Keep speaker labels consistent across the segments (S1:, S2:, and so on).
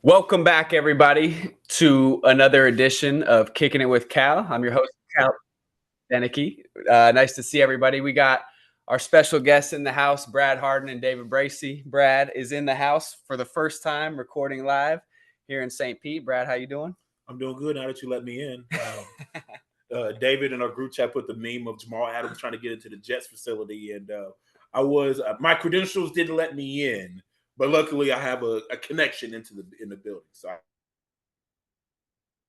S1: Welcome back, everybody, to another edition of Kicking It with Cal. I'm your host, Cal Denicky. Nice to see everybody. We got our special guests in the house, Brad Hardin and David Bracey. Brad is in the house for the first time recording live here in St. Pete. Brad, how you doing?
S2: I'm doing good now that you let me in. David in our group chat put the meme of Jamal Adams trying to get into the Jets facility, and my credentials didn't let me in, but luckily I have a connection in the building, so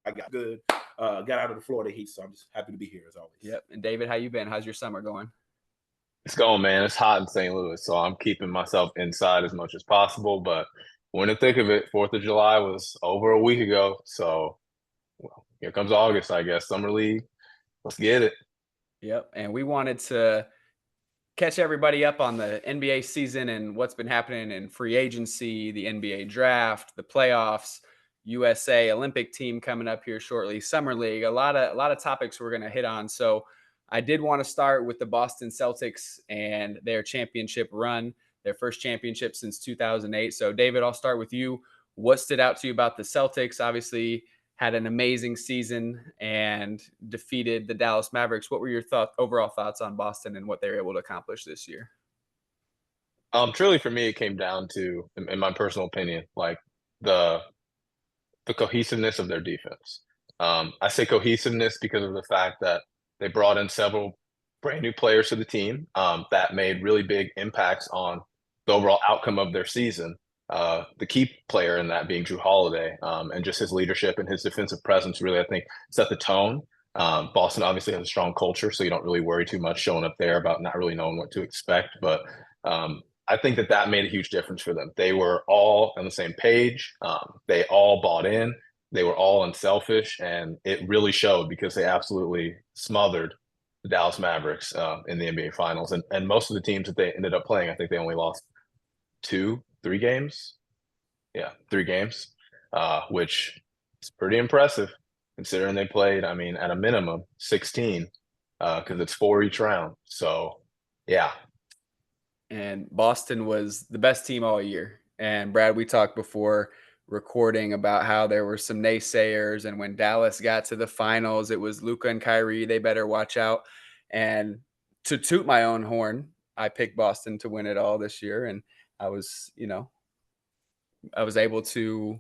S2: I got good. Got out of the Florida heat, so I'm just happy to be here as always.
S1: Yep. And David, how you been? How's your summer going?
S3: It's going, man. It's hot in St. Louis, so I'm keeping myself inside as much as possible. But when to think of it, 4th of July was over a week ago. So, well, here comes August, I guess. Summer League. Let's get it.
S1: Yep. And we wanted to catch everybody up on the NBA season and what's been happening in free agency, the NBA draft, the playoffs, USA Olympic team coming up here shortly, summer league, a lot of topics we're going to hit on. So I did want to start with the Boston Celtics and their championship run, their first championship since 2008. So David, I'll start with you. What stood out to you about the Celtics? Obviously had an amazing season and defeated the Dallas Mavericks. What were your overall thoughts on Boston and what they were able to accomplish this year?
S3: Truly for me, it came down to, in my personal opinion, like the cohesiveness of their defense. I say cohesiveness because of the fact that they brought in several brand new players to the team that made really big impacts on the overall outcome of their season. The key player in that being Drew Holiday, and just his leadership and his defensive presence really, I think, set the tone. Boston obviously has a strong culture, so you don't really worry too much showing up there about not really knowing what to expect. But I think that made a huge difference for them. They were all on the same page. They all bought in. They were all unselfish, and it really showed because they absolutely smothered the Dallas Mavericks in the NBA Finals. And most of the teams that they ended up playing, I think they only lost 3 games. Yeah, 3 games, which is pretty impressive considering they played, I mean, at a minimum 16 because it's 4 each round. So, yeah.
S1: And Boston was the best team all year. And Brad, we talked before recording about how there were some naysayers. And when Dallas got to the finals, it was Luka and Kyrie. They better watch out. And to toot my own horn, I picked Boston to win it all this year. And I was able to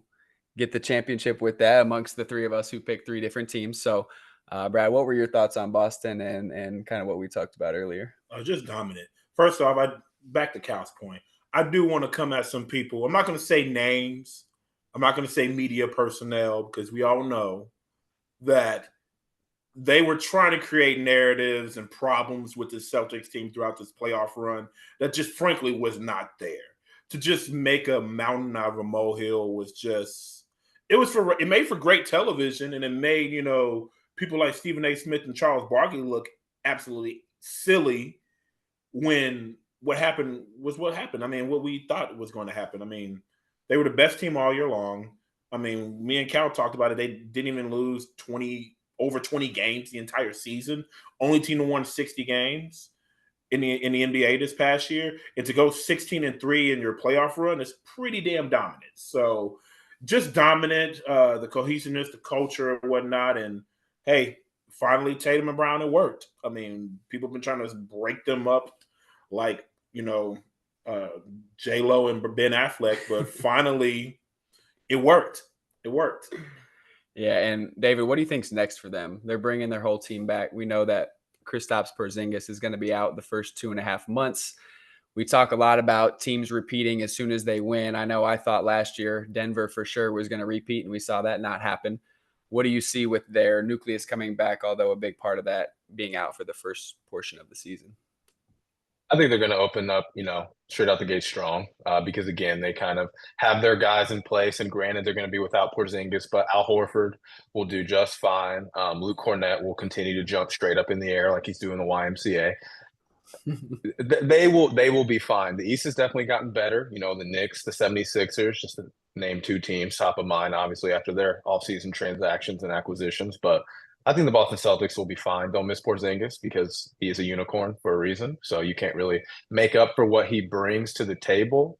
S1: get the championship with that amongst the 3 of us who picked 3 different teams. So, Brad, what were your thoughts on Boston and kind of what we talked about earlier?
S2: Just dominant. First off, back to Cal's point. I do want to come at some people. I'm not going to say names. I'm not going to say media personnel because we all know that they were trying to create narratives and problems with the Celtics team throughout this playoff run that just frankly was not there. To just make a mountain out of a molehill was just it made for great television, and it made, people like Stephen A. Smith and Charles Barkley look absolutely silly when what happened was what happened. I mean, what we thought was going to happen. I mean, they were the best team all year long. I mean, me and Cal talked about it. They didn't even lose over 20 games the entire season. Only team to won 60 games in the NBA this past year. And to go 16-3 in your playoff run is pretty damn dominant. So just dominant, the cohesiveness, the culture, and whatnot. And hey, finally Tatum and Brown, it worked. I mean, people have been trying to break them up like, J-Lo and Ben Affleck, but finally it worked. It worked.
S1: Yeah, and David, what do you think's next for them? They're bringing their whole team back. We know that Kristaps Porzingis is going to be out the first 2.5 months. We talk a lot about teams repeating as soon as they win. I know I thought last year Denver for sure was going to repeat, and we saw that not happen. What do you see with their nucleus coming back, although a big part of that being out for the first portion of the season?
S3: I think they're going to open up, straight out the gate strong because, again, they kind of have their guys in place. And granted, they're going to be without Porzingis, but Al Horford will do just fine. Luke Cornett will continue to jump straight up in the air like he's doing the YMCA. They will be fine. The East has definitely gotten better. The Knicks, the 76ers, just to name 2 teams top of mind, obviously, after their offseason transactions and acquisitions. But I think the Boston Celtics will be fine. Don't miss Porzingis because he is a unicorn for a reason. So you can't really make up for what he brings to the table.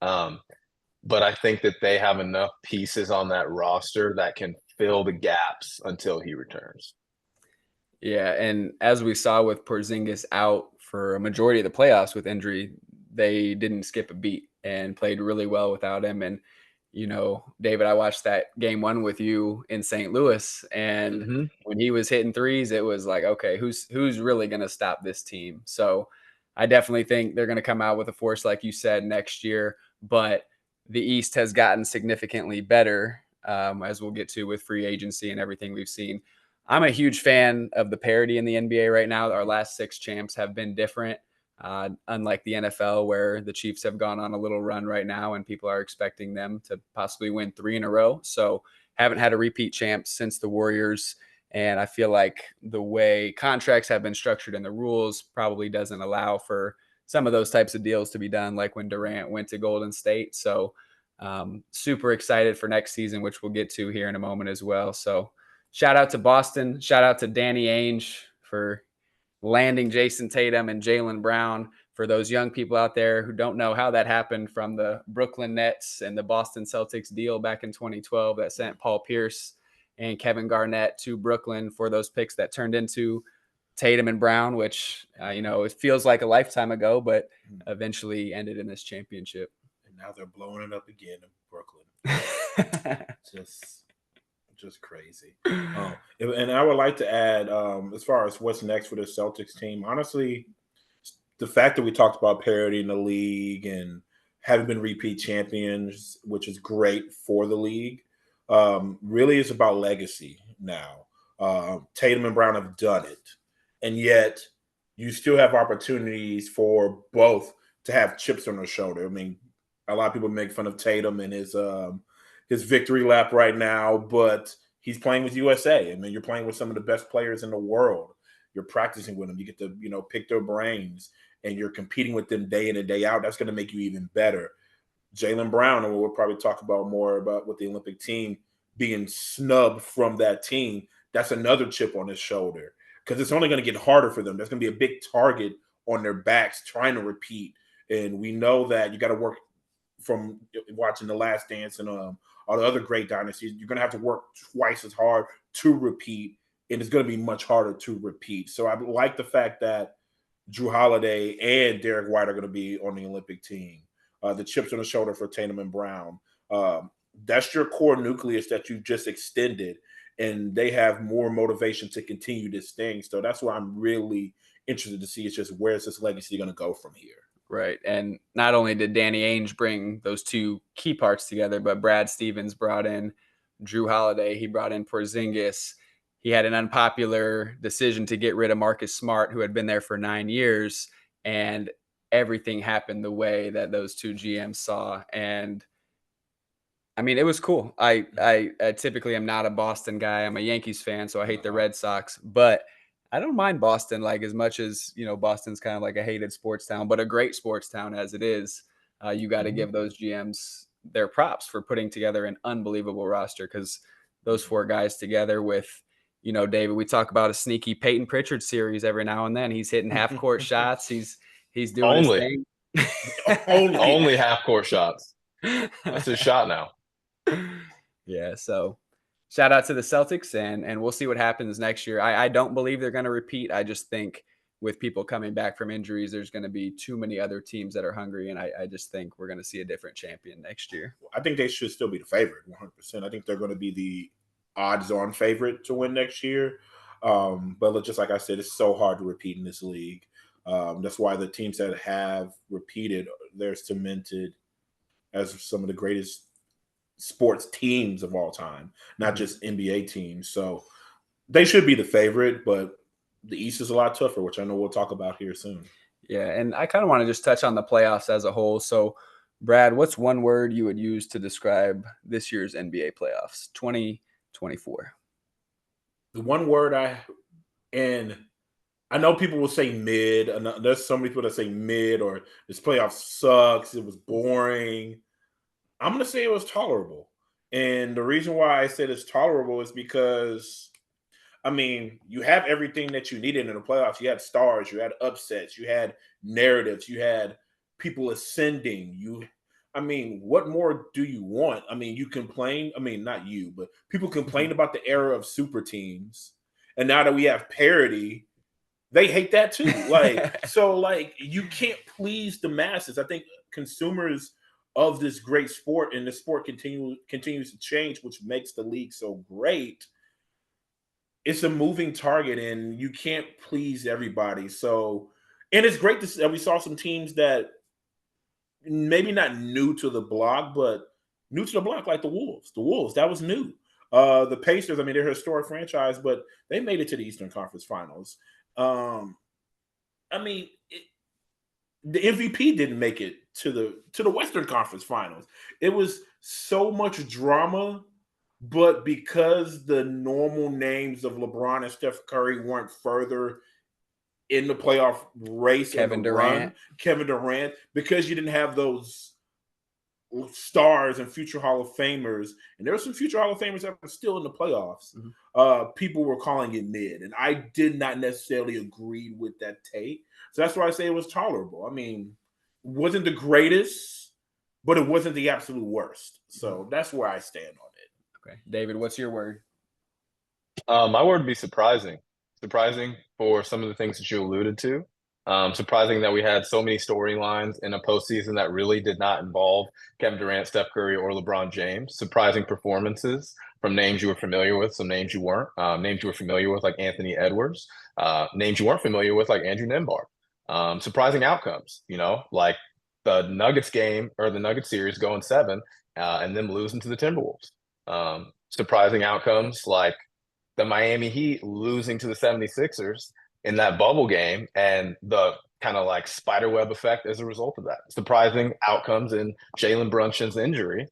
S3: but I think that they have enough pieces on that roster that can fill the gaps until he returns.
S1: Yeah, and as we saw with Porzingis out for a majority of the playoffs with injury, they didn't skip a beat and played really well without him. And David, I watched that game 1 with you in St. Louis, and
S3: Mm-hmm.
S1: when he was hitting threes, it was like, okay, who's really going to stop this team? So I definitely think they're going to come out with a force, like you said, next year. But the East has gotten significantly better, as we'll get to with free agency and everything we've seen. I'm a huge fan of the parity in the NBA right now. Our last 6 champs have been different, unlike the NFL, where the Chiefs have gone on a little run right now and people are expecting them to possibly win 3 in a row. So haven't had a repeat champ since the Warriors. And I feel like the way contracts have been structured and the rules probably doesn't allow for some of those types of deals to be done, like when Durant went to Golden State. So super excited for next season, which we'll get to here in a moment as well. So shout out to Boston. Shout out to Danny Ainge for landing Jason Tatum and Jaylen Brown. For those young people out there who don't know how that happened, from the Brooklyn Nets and the Boston Celtics deal back in 2012 that sent Paul Pierce and Kevin Garnett to Brooklyn for those picks that turned into Tatum and Brown, which, it feels like a lifetime ago, but eventually ended in this championship.
S2: And now they're blowing it up again in Brooklyn. Just crazy. And I would like to add, as far as what's next for the Celtics team, honestly, the fact that we talked about parity in the league and having been repeat champions, which is great for the league, really is about legacy now. Tatum and Brown have done it, and yet you still have opportunities for both to have chips on their shoulder. I mean, a lot of people make fun of Tatum and his victory lap right now, but he's playing with USA. I mean, you're playing with some of the best players in the world. You're practicing with them. You get to, pick their brains, and you're competing with them day in and day out. That's going to make you even better. Jaylen Brown, and we'll probably talk about more about with the Olympic team being snubbed from that team. That's another chip on his shoulder, because it's only going to get harder for them. There's going to be a big target on their backs trying to repeat. And we know that you got to work, from watching The Last Dance and all the other great dynasties, you're going to have to work twice as hard to repeat, and it's going to be much harder to repeat. So I like the fact that Drew Holiday and Derek White are going to be on the Olympic team. The chips on the shoulder for Tatum and Brown. That's your core nucleus that you just extended, and they have more motivation to continue this thing. So that's what I'm really interested to see, is just where's this legacy going to go from here.
S1: Right. And not only did Danny Ainge bring those 2 key parts together, but Brad Stevens brought in Drew Holiday. He brought in Porzingis. He had an unpopular decision to get rid of Marcus Smart, who had been there for 9 years, and everything happened the way that those 2 GMs saw. And I mean, it was cool. I typically am not a Boston guy. I'm a Yankees fan, so I hate the Red Sox, but I don't mind Boston, like, as much as, Boston's kind of like a hated sports town, but a great sports town as it is. You got to give those GMs their props for putting together an unbelievable roster, because those 4 guys together with, David, we talk about a sneaky Peyton Pritchard series every now and then. He's hitting half court shots. He's doing his thing.
S3: Only half court shots. That's his shot now.
S1: Yeah, so shout out to the Celtics, and we'll see what happens next year. I don't believe they're going to repeat. I just think with people coming back from injuries, there's going to be too many other teams that are hungry, and I just think we're going to see a different champion next year.
S2: I think they should still be the favorite, 100%. I think they're going to be the odds-on favorite to win next year. But just like I said, it's so hard to repeat in this league. That's why the teams that have repeated, they're cemented as some of the greatest sports teams of all time, not just NBA teams. So they should be the favorite, but the East is a lot tougher, which I know we'll talk about here soon.
S1: Yeah, and I kind of want to just touch on the playoffs as a whole. So, Brad, what's one word you would use to describe this year's NBA playoffs, 2024?
S2: The one word and I know people will say mid, and there's so many people that say mid, or this playoff sucks, it was boring. I'm going to say it was tolerable. And the reason why I said it's tolerable is because, I mean, you have everything that you needed in the playoffs. You had stars, you had upsets, you had narratives, you had people ascending. I mean, what more do you want? I mean, you complain. I mean, not you, but people complain about the era of super teams, and now that we have parity, they hate that too. Like, you can't please the masses. I think consumers of this great sport, and the sport continues to change, which makes the league so great. It's a moving target, and you can't please everybody. So, and it's great to see that we saw some teams that maybe not new to the block, but new to the block, like the Wolves. The Wolves, that was new. The Pacers, I mean, they're a historic franchise, but they made it to the Eastern Conference Finals. Um, I mean, the MVP didn't make it to the Western Conference Finals. It was so much drama, but because the normal names of LeBron and Steph Curry weren't further in the playoff race
S1: Kevin
S2: and the
S1: Durant.
S2: run, Kevin Durant, because you didn't have those stars and future Hall of Famers, and there were some future Hall of Famers that were still in the playoffs. People were calling it mid, and I did not necessarily agree with that take. So that's why I say it was tolerable. I mean, it wasn't the greatest, but it wasn't the absolute worst. So that's where I stand on it.
S1: Okay, David, what's your word?
S3: My word would be surprising. Surprising for some of the things that you alluded to. Surprising that we had so many storylines in a postseason that really did not involve Kevin Durant, Steph Curry, or LeBron James. Surprising performances from names you were familiar with, some names you weren't. Names you were familiar with, like Anthony Edwards. Names you weren't familiar with, like Andrew Nembhard. Surprising outcomes, like the Nuggets game or the Nuggets series going 7 and them losing to the Timberwolves. Surprising outcomes like the Miami Heat losing to the 76ers in that bubble game and the kind of like spiderweb effect as a result of that. Surprising outcomes in Jalen Brunson's injury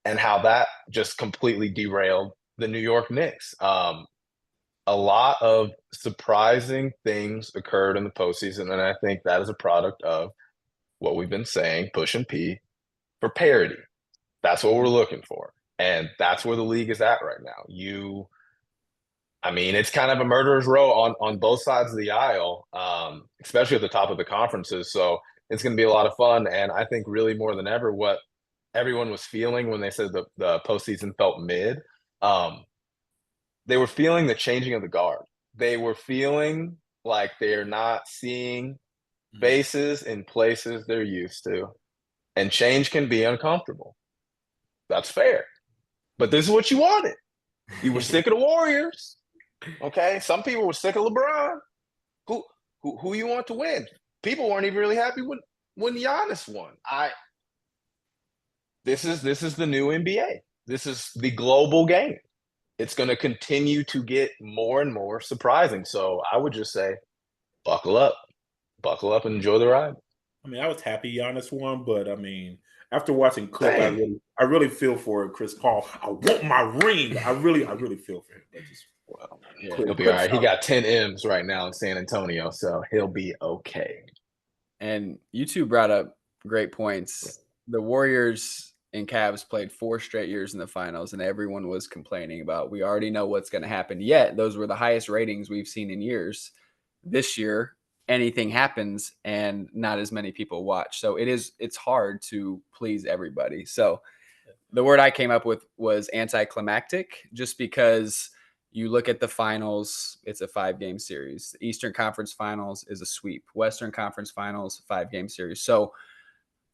S3: and how that just completely derailed the New York Knicks. A lot of surprising things occurred in the postseason, and I think that is a product of what we've been saying, push and P, for parity. That's what we're looking for, and that's where the league is at right now. I mean, it's kind of a murderer's row on both sides of the aisle, especially at the top of the conferences. So it's going to be a lot of fun. And I think really more than ever, what everyone was feeling when they said the postseason felt mid, they were feeling the changing of the guard. They were feeling like they're not seeing faces in places they're used to. And change can be uncomfortable. That's fair. But this is what you wanted. You were sick of the Warriors. Okay, some people were sick of LeBron. Who you want to win? People weren't even really happy when Giannis won. This is the new NBA. This is the global game. It's going to continue to get more and more surprising. So I would just say, buckle up and enjoy the ride.
S2: I mean, I was happy Giannis won, but I mean, after watching clip, I really feel for Chris Paul. I want my ring. I really feel for him.
S3: Well, yeah, he'll be all right. He got 10 M's right now in San Antonio, so he'll be okay.
S1: And you two brought up great points. The Warriors and Cavs played 4 straight years in the finals, and everyone was complaining about, we already know what's going to happen. Yet, those were the highest ratings we've seen in years. This year, anything happens, and not as many people watch. So it's hard to please everybody. So the word I came up with was anticlimactic, just because you look at the finals, it's a 5-game series. The Eastern Conference Finals is a sweep. Western Conference Finals, 5-game series. So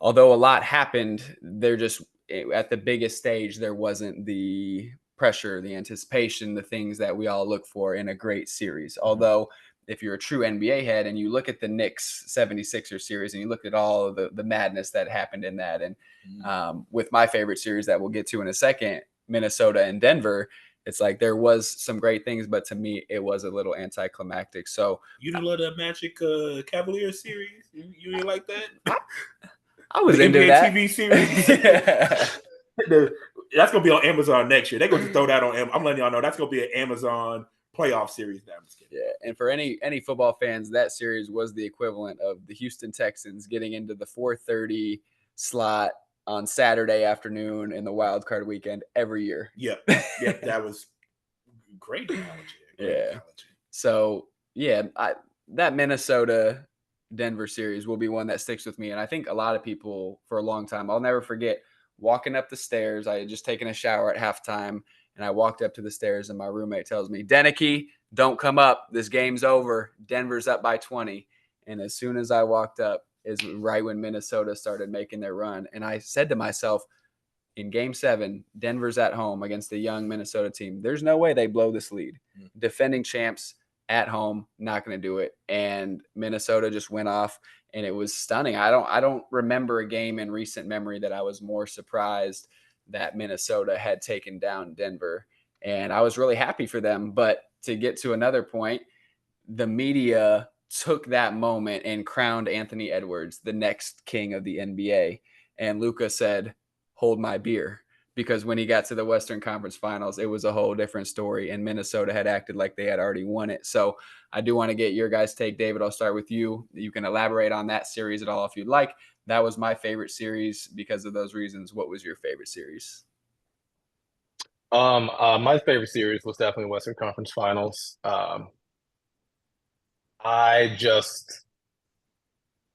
S1: although a lot happened, they're just at the biggest stage, there wasn't the pressure, the anticipation, the things that we all look for in a great series. Although if you're a true NBA head and you look at the Knicks 76ers series and you look at all of the madness that happened in that, and with my favorite series that we'll get to in a second, Minnesota and Denver, it's like there was some great things, but to me, it was a little anticlimactic. So
S2: you didn't love that Magic Cavaliers series? You didn't like that?
S1: I was
S2: the
S1: into
S2: NBA
S1: that
S2: TV series. That's gonna be on Amazon next year. They're going to throw that on. I'm letting y'all know that's gonna be an Amazon playoff series.
S1: Yeah, and for any football fans, that series was the equivalent of the Houston Texans getting into the 4:30 slot on Saturday afternoon in the wild card weekend every year.
S2: Yeah, that was great analogy.
S1: Analogy. So yeah, that Minnesota Denver series will be one that sticks with me. And I think a lot of people for a long time, I'll never forget walking up the stairs. I had just taken a shower at halftime and I walked up to the stairs and my roommate tells me, Denicky, don't come up. This game's over. Denver's up by 20. And as soon as I walked up is right when Minnesota started making their run. And I said to myself, in game 7, Denver's at home against the young Minnesota team. There's no way they blow this lead. Defending champs at home, not going to do it. And Minnesota just went off and it was stunning. I don't remember a game in recent memory that I was more surprised that Minnesota had taken down Denver. And I was really happy for them. But to get to another point, the media took that moment and crowned Anthony Edwards the next king of the NBA. And Luka said, hold my beer, because when he got to the Western Conference Finals, it was a whole different story, and Minnesota had acted like they had already won it. So I do want to get your guys' take. David, I'll start with you. You can elaborate on that series at all if you'd like. That was my favorite series because of those reasons. What was your favorite series?
S3: My favorite series was definitely Western Conference Finals.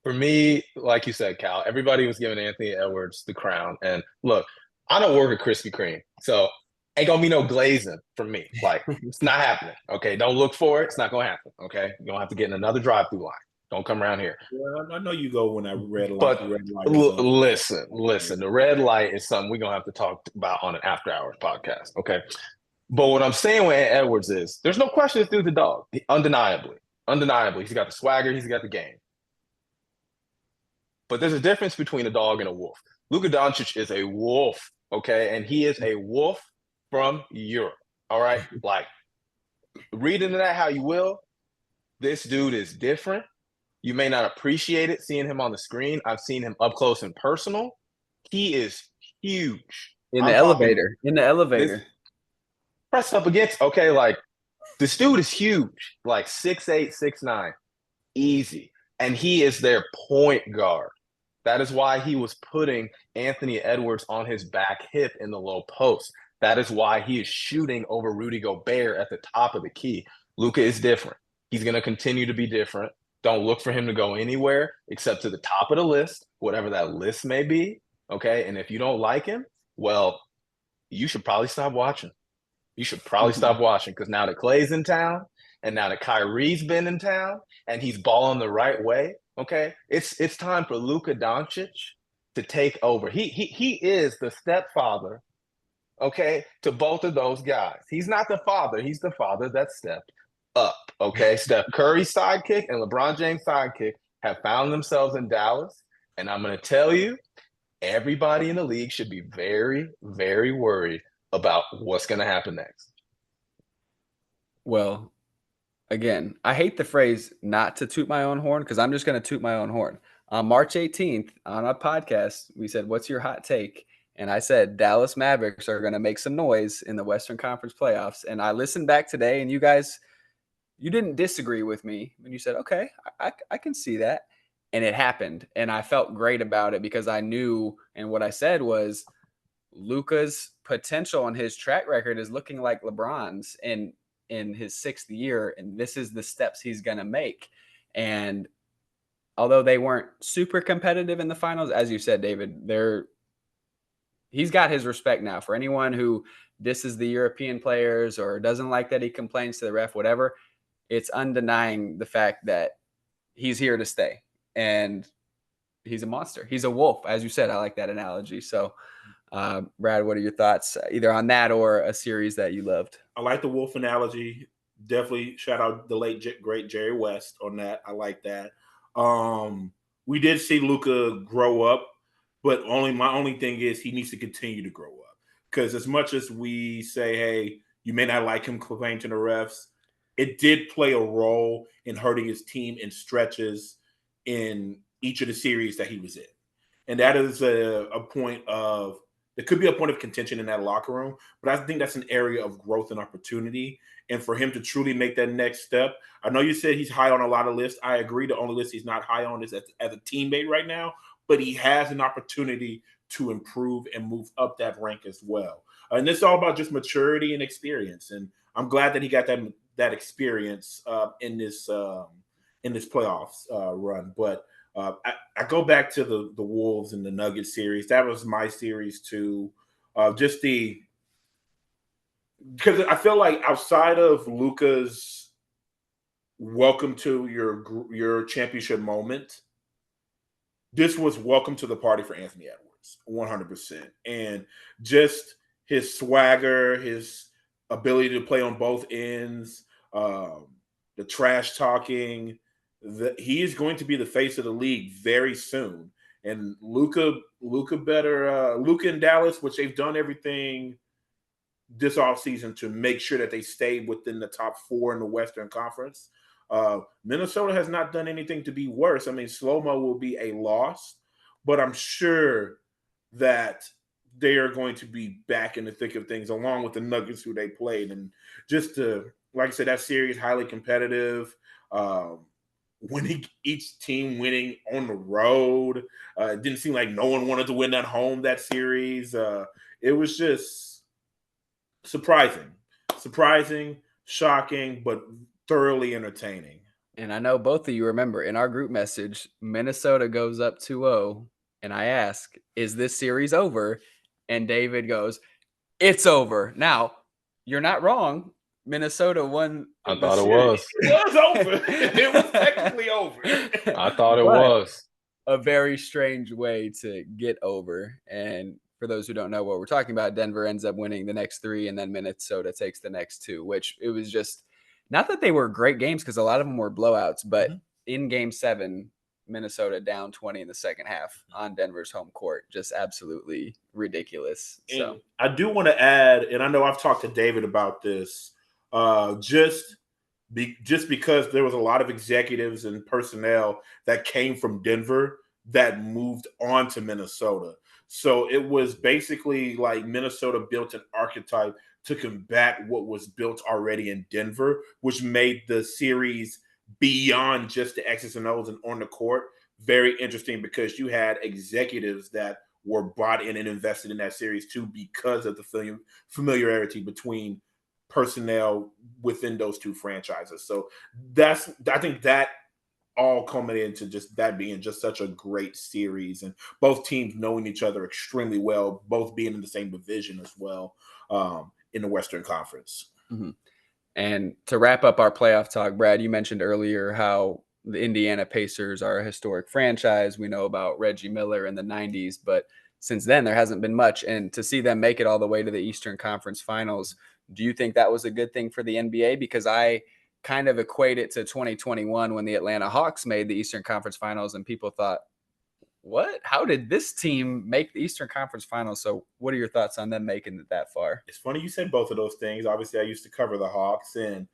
S3: For me, like you said, Cal, everybody was giving Anthony Edwards the crown. And look, I don't work at Krispy Kreme, so ain't gonna be no glazing from me. Like, it's not happening. Okay, don't look for it. It's not gonna happen. Okay, you're gonna have to get in another drive-through line. Don't come around here.
S2: Well, I know you go when that red light.
S3: But
S2: red light
S3: listen, the red light is something we're gonna have to talk about on an after hours podcast. Okay. But what I'm saying with Edwards is there's no question this dude's a dog. Undeniably. He's got the swagger, he's got the game. But there's a difference between a dog and a wolf. Luka Doncic is a wolf, okay? And he is a wolf from Europe, all right? Like, read into that how you will. This dude is different. You may not appreciate it seeing him on the screen. I've seen him up close and personal. He is huge.
S1: In the elevator.
S3: Pressed up against, okay, like, this dude is huge. Like 6'8", 6'9", easy. And he is their point guard. That is why he was putting Anthony Edwards on his back hip in the low post. That is why he is shooting over Rudy Gobert at the top of the key. Luka is different. He's going to continue to be different. Don't look for him to go anywhere except to the top of the list, whatever that list may be, okay? And if you don't like him, well, you should probably stop watching. Stop watching because now that Klay's in town and now that Kyrie's been in town and he's balling the right way, okay, it's time for Luka Doncic to take over. He is the stepfather, okay, to both of those guys. He's not the father. He's the father that stepped up, okay? Steph Curry's sidekick and LeBron James' sidekick have found themselves in Dallas. And I'm going to tell you, everybody in the league should be very, very worried about what's going to happen next.
S1: Well, again, I hate the phrase not to toot my own horn because I'm just going to toot my own horn. On March 18th on our podcast, we said, what's your hot take? And I said, Dallas Mavericks are going to make some noise in the Western Conference playoffs. And I listened back today and you guys, you didn't disagree with me when you said, okay, I can see that. And it happened. And I felt great about it because I knew, and what I said was Luka's potential and his track record is looking like LeBron's in his 6th year. And this is the steps he's going to make. And although they weren't super competitive in the finals, as you said, David, he's got his respect now. For anyone who disses the European players or doesn't like that he complains to the ref, whatever, it's undenying the fact that he's here to stay. And he's a monster. He's a wolf, as you said. I like that analogy. So, Brad, what are your thoughts either on that or a series that you loved?
S2: I like the wolf analogy. Definitely shout out the late great Jerry West on that. I like that. We did see Luka grow up, but my only thing is he needs to continue to grow up. Because as much as we say, hey, you may not like him complaining to the refs, it did play a role in hurting his team in stretches in each of the series that he was in. And that is a point of, it could be a point of contention in that locker room, but I think that's an area of growth and opportunity. And for him to truly make that next step, I know you said he's high on a lot of lists. I agree. The only list he's not high on is as a teammate right now, but he has an opportunity to improve and move up that rank as well. And it's all about just maturity and experience. And I'm glad that he got that experience in this in this playoffs run. But I go back to the Wolves and the Nuggets series. That was my series too. Just because I feel like outside of Luka's welcome to your championship moment, this was welcome to the party for Anthony Edwards, 100%. And just his swagger, his ability to play on both ends, the trash talking, he is going to be the face of the league very soon. And Luka in Dallas, which they've done everything this offseason to make sure that they stay within the top 4 in the Western Conference. Minnesota has not done anything to be worse. I mean, slow-mo will be a loss, but I'm sure that they are going to be back in the thick of things along with the Nuggets who they played. And just to, like I said, that series highly competitive. Each team winning on the road. It didn't seem like no one wanted to win at home that series. It was just surprising, shocking, but thoroughly entertaining.
S1: And I know both of you remember in our group message, Minnesota goes up 2-0, and I ask, is this series over? And David goes, it's over. Now, you're not wrong. Minnesota won.
S3: I thought it was.
S2: It was over. It was technically over.
S3: I thought it was.
S1: A very strange way to get over. And for those who don't know what we're talking about, Denver ends up winning the next 3, and then Minnesota takes the next 2, which it was just not that they were great games because a lot of them were blowouts, but in Game 7, Minnesota down 20 in the second half on Denver's home court. Just absolutely ridiculous. So
S2: I do want to add, and I know I've talked to David about this, just because there was a lot of executives and personnel that came from Denver that moved on to Minnesota. So it was basically like Minnesota built an archetype to combat what was built already in Denver, which made the series beyond just the X's and O's and on the court very interesting because you had executives that were brought in and invested in that series too because of the familiarity between personnel within those two franchises. So I think that all culminated into just that being just such a great series and both teams knowing each other extremely well, both being in the same division as well in the Western Conference.
S1: Mm-hmm. And to wrap up our playoff talk, Brad, you mentioned earlier how the Indiana Pacers are a historic franchise. We know about Reggie Miller in the 90s, but since then there hasn't been much. And to see them make it all the way to the Eastern Conference Finals, do you think that was a good thing for the NBA? Because I kind of equate it to 2021 when the Atlanta Hawks made the Eastern Conference Finals and people thought, what? How did this team make the Eastern Conference Finals? So what are your thoughts on them making it that far?
S2: It's funny you said both of those things. Obviously, I used to cover the Hawks, and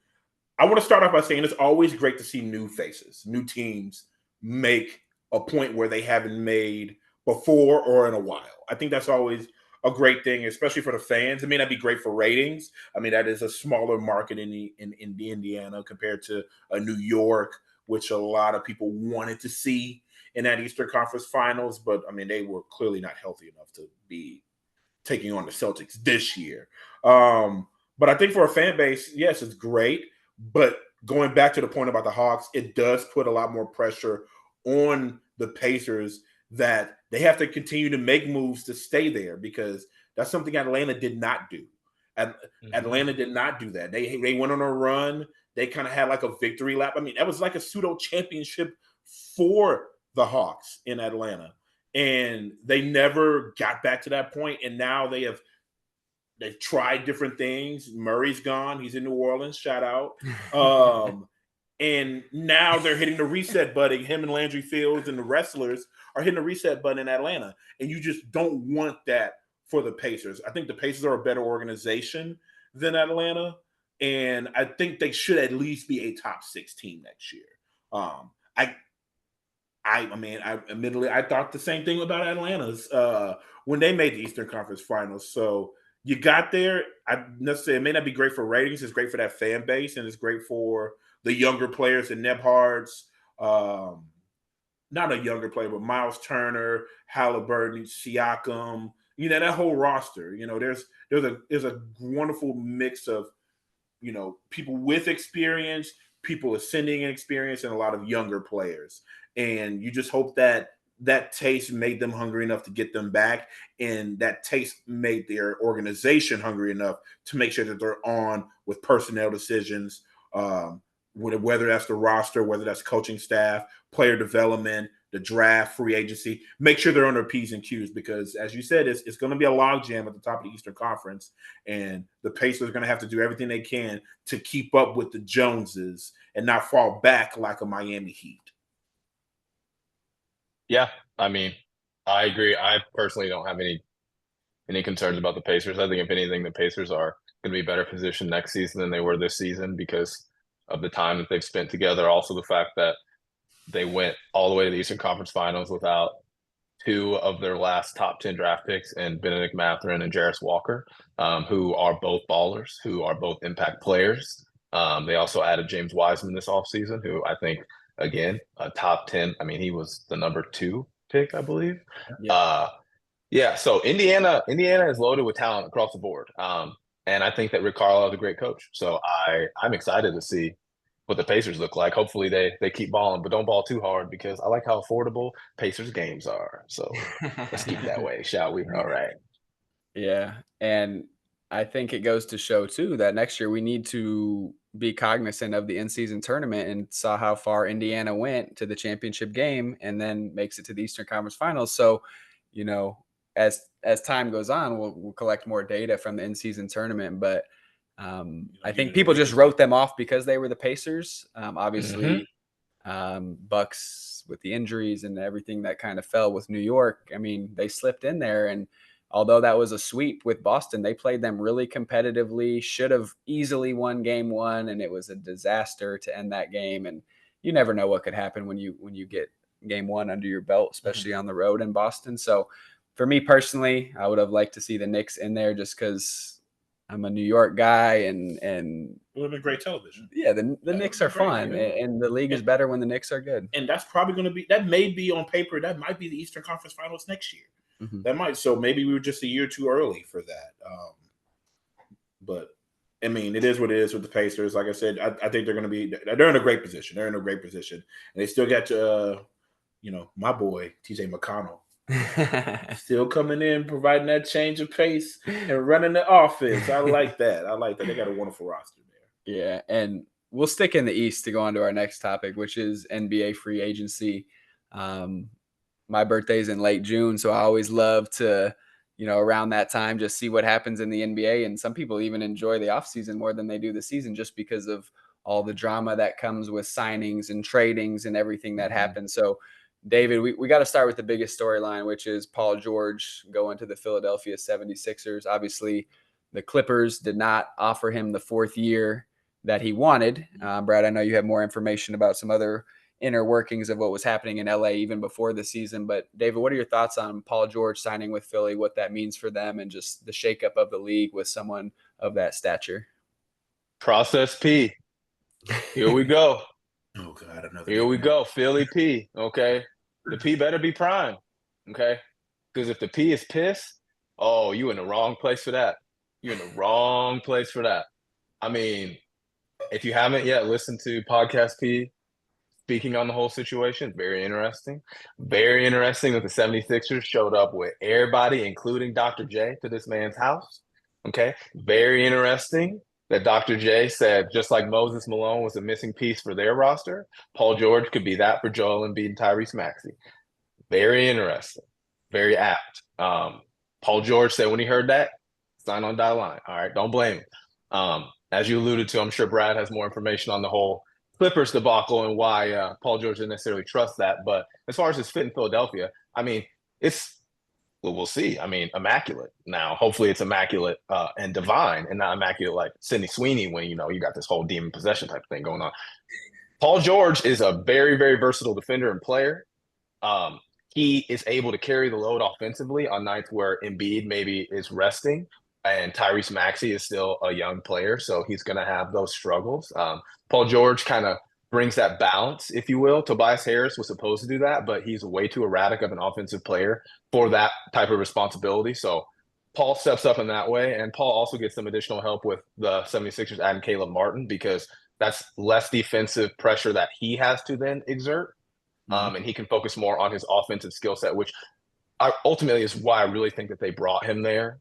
S2: I want to start off by saying it's always great to see new faces, new teams make a point where they haven't made before or in a while. I think that's always a great thing, especially for the fans. It may not be great for ratings. I mean, that is a smaller market in Indiana compared to New York, which a lot of people wanted to see in that Eastern Conference Finals. But, I mean, they were clearly not healthy enough to be taking on the Celtics this year. But I think for a fan base, yes, it's great. But going back to the point about the Hawks, it does put a lot more pressure on the Pacers that they have to continue to make moves to stay there because that's something Atlanta did not do. Atlanta did not do that. They went on a run. They kind of had like a victory lap. I mean, that was like a pseudo championship for the Hawks in Atlanta. And they never got back to that point. And now they've tried different things. Murray's gone. He's in New Orleans. Shout out. And now they're hitting the reset button. Him and Landry Fields and the wrestlers are hitting the reset button in Atlanta. And you just don't want that for the Pacers. I think the Pacers are a better organization than Atlanta. And I think they should at least be a top 6 team next year. Admittedly, I thought the same thing about Atlanta's when they made the Eastern Conference Finals. So you got there. It may not be great for ratings. It's great for that fan base, and it's great for the younger players and Nebhard's. Not a younger player, but Miles Turner, Halliburton, Siakam. You know, that whole roster. You know, there's a wonderful mix of, you know, people with experience, people ascending in experience and a lot of younger players. And you just hope that that taste made them hungry enough to get them back, and that taste made their organization hungry enough to make sure that they're on with personnel decisions, whether that's the roster, whether that's coaching staff, player development, the draft, free agency. Make sure they're on their P's and Q's, because, as you said, it's going to be a logjam at the top of the Eastern Conference, and the Pacers are going to have to do everything they can to keep up with the Joneses and not fall back like a Miami Heat.
S3: Yeah, I mean, I agree. I personally don't have any concerns about the Pacers. I think if anything, the Pacers are going to be better positioned next season than they were this season because of the time that they've spent together. Also, the fact that they went all the way to the Eastern Conference Finals without two of their last top 10 draft picks, and Benedict Mathurin and Jarris Walker, who are both ballers, who are both impact players. They also added James Wiseman this offseason, who I think, again, a top 10. I mean, he was the number 2 pick, I believe. Yeah. So Indiana is loaded with talent across the board. And I think that Rick Carlisle is a great coach. So I'm excited to see what the Pacers look like. Hopefully they keep balling, but don't ball too hard, because I like how affordable Pacers games are. So let's keep that way, shall we? All right.
S1: Yeah. And I think it goes to show too that next year we need to be cognizant of the in-season tournament, and saw how far Indiana went to the championship game and then makes it to the Eastern Conference Finals. So, as time goes on, we'll collect more data from the in-season tournament. But I think people just wrote them off because they were the Pacers. Obviously, Bucks with the injuries and everything that kind of fell with New York. I mean, they slipped in there, and although that was a sweep with Boston, they played them really competitively, should have easily won game 1, and it was a disaster to end that game. And you never know what could happen when you get game 1 under your belt, especially on the road in Boston. So for me personally, I would have liked to see the Knicks in there just because I'm a New York guy, and
S2: it would have been great television.
S1: Yeah, the Knicks are fun, and the league is better when the Knicks are good.
S2: And that's probably going to be, that may be on paper, that might be the Eastern Conference Finals next year. That might, so maybe we were just a year too early for that. But I mean, it is what it is with the Pacers. Like I said, I think they're in a great position. They're in a great position, and they still got my boy TJ McConnell still coming in, providing that change of pace and running the offense. I like that. They got a wonderful roster there.
S1: Yeah, and we'll stick in the East to go on to our next topic, which is NBA free agency. My birthday's in late June, so I always love to, around that time, just see what happens in the NBA. And some people even enjoy the offseason more than they do the season, just because of all the drama that comes with signings and tradings and everything that happens. So, David, we got to start with the biggest storyline, which is Paul George going to the Philadelphia 76ers. Obviously, the Clippers did not offer him the 4th year that he wanted. Brad, I know you have more information about some other inner workings of what was happening in LA even before the season. But David, what are your thoughts on Paul George signing with Philly, what that means for them, and just the shakeup of the league with someone of that stature?
S3: Process P. Here we go.
S2: Oh God,
S3: Here we go. Philly P. Okay. The P better be prime. Okay. Because if the P is pissed, oh, you in the wrong place for that. You're in the wrong place for that. I mean, if you haven't yet listened to Podcast P, speaking on the whole situation, very interesting. Very interesting that the 76ers showed up with everybody, including Dr. J, to this man's house. Okay. Very interesting that Dr. J said, just like Moses Malone was a missing piece for their roster, Paul George could be that for Joel Embiid and Tyrese Maxey. Very interesting. Very apt. Paul George said when he heard that, sign on dotted line. All right. Don't blame him. As you alluded to, I'm sure Brad has more information on the whole Clippers debacle and why Paul George didn't necessarily trust that. But as far as his fit in Philadelphia, I mean, we'll see. I mean, immaculate. Now, hopefully it's immaculate and divine, and not immaculate like Sidney Sweeney when, you got this whole demon possession type of thing going on. Paul George is a very, very versatile defender and player. He is able to carry the load offensively on nights where Embiid maybe is resting, and Tyrese Maxey is still a young player, so he's going to have those struggles. Paul George kind of brings that balance, if you will. Tobias Harris was supposed to do that, but he's way too erratic of an offensive player for that type of responsibility. So Paul steps up in that way, and Paul also gets some additional help with the 76ers adding Caleb Martin, because that's less defensive pressure that he has to then exert. And he can focus more on his offensive skill set, which ultimately is why I really think that they brought him there.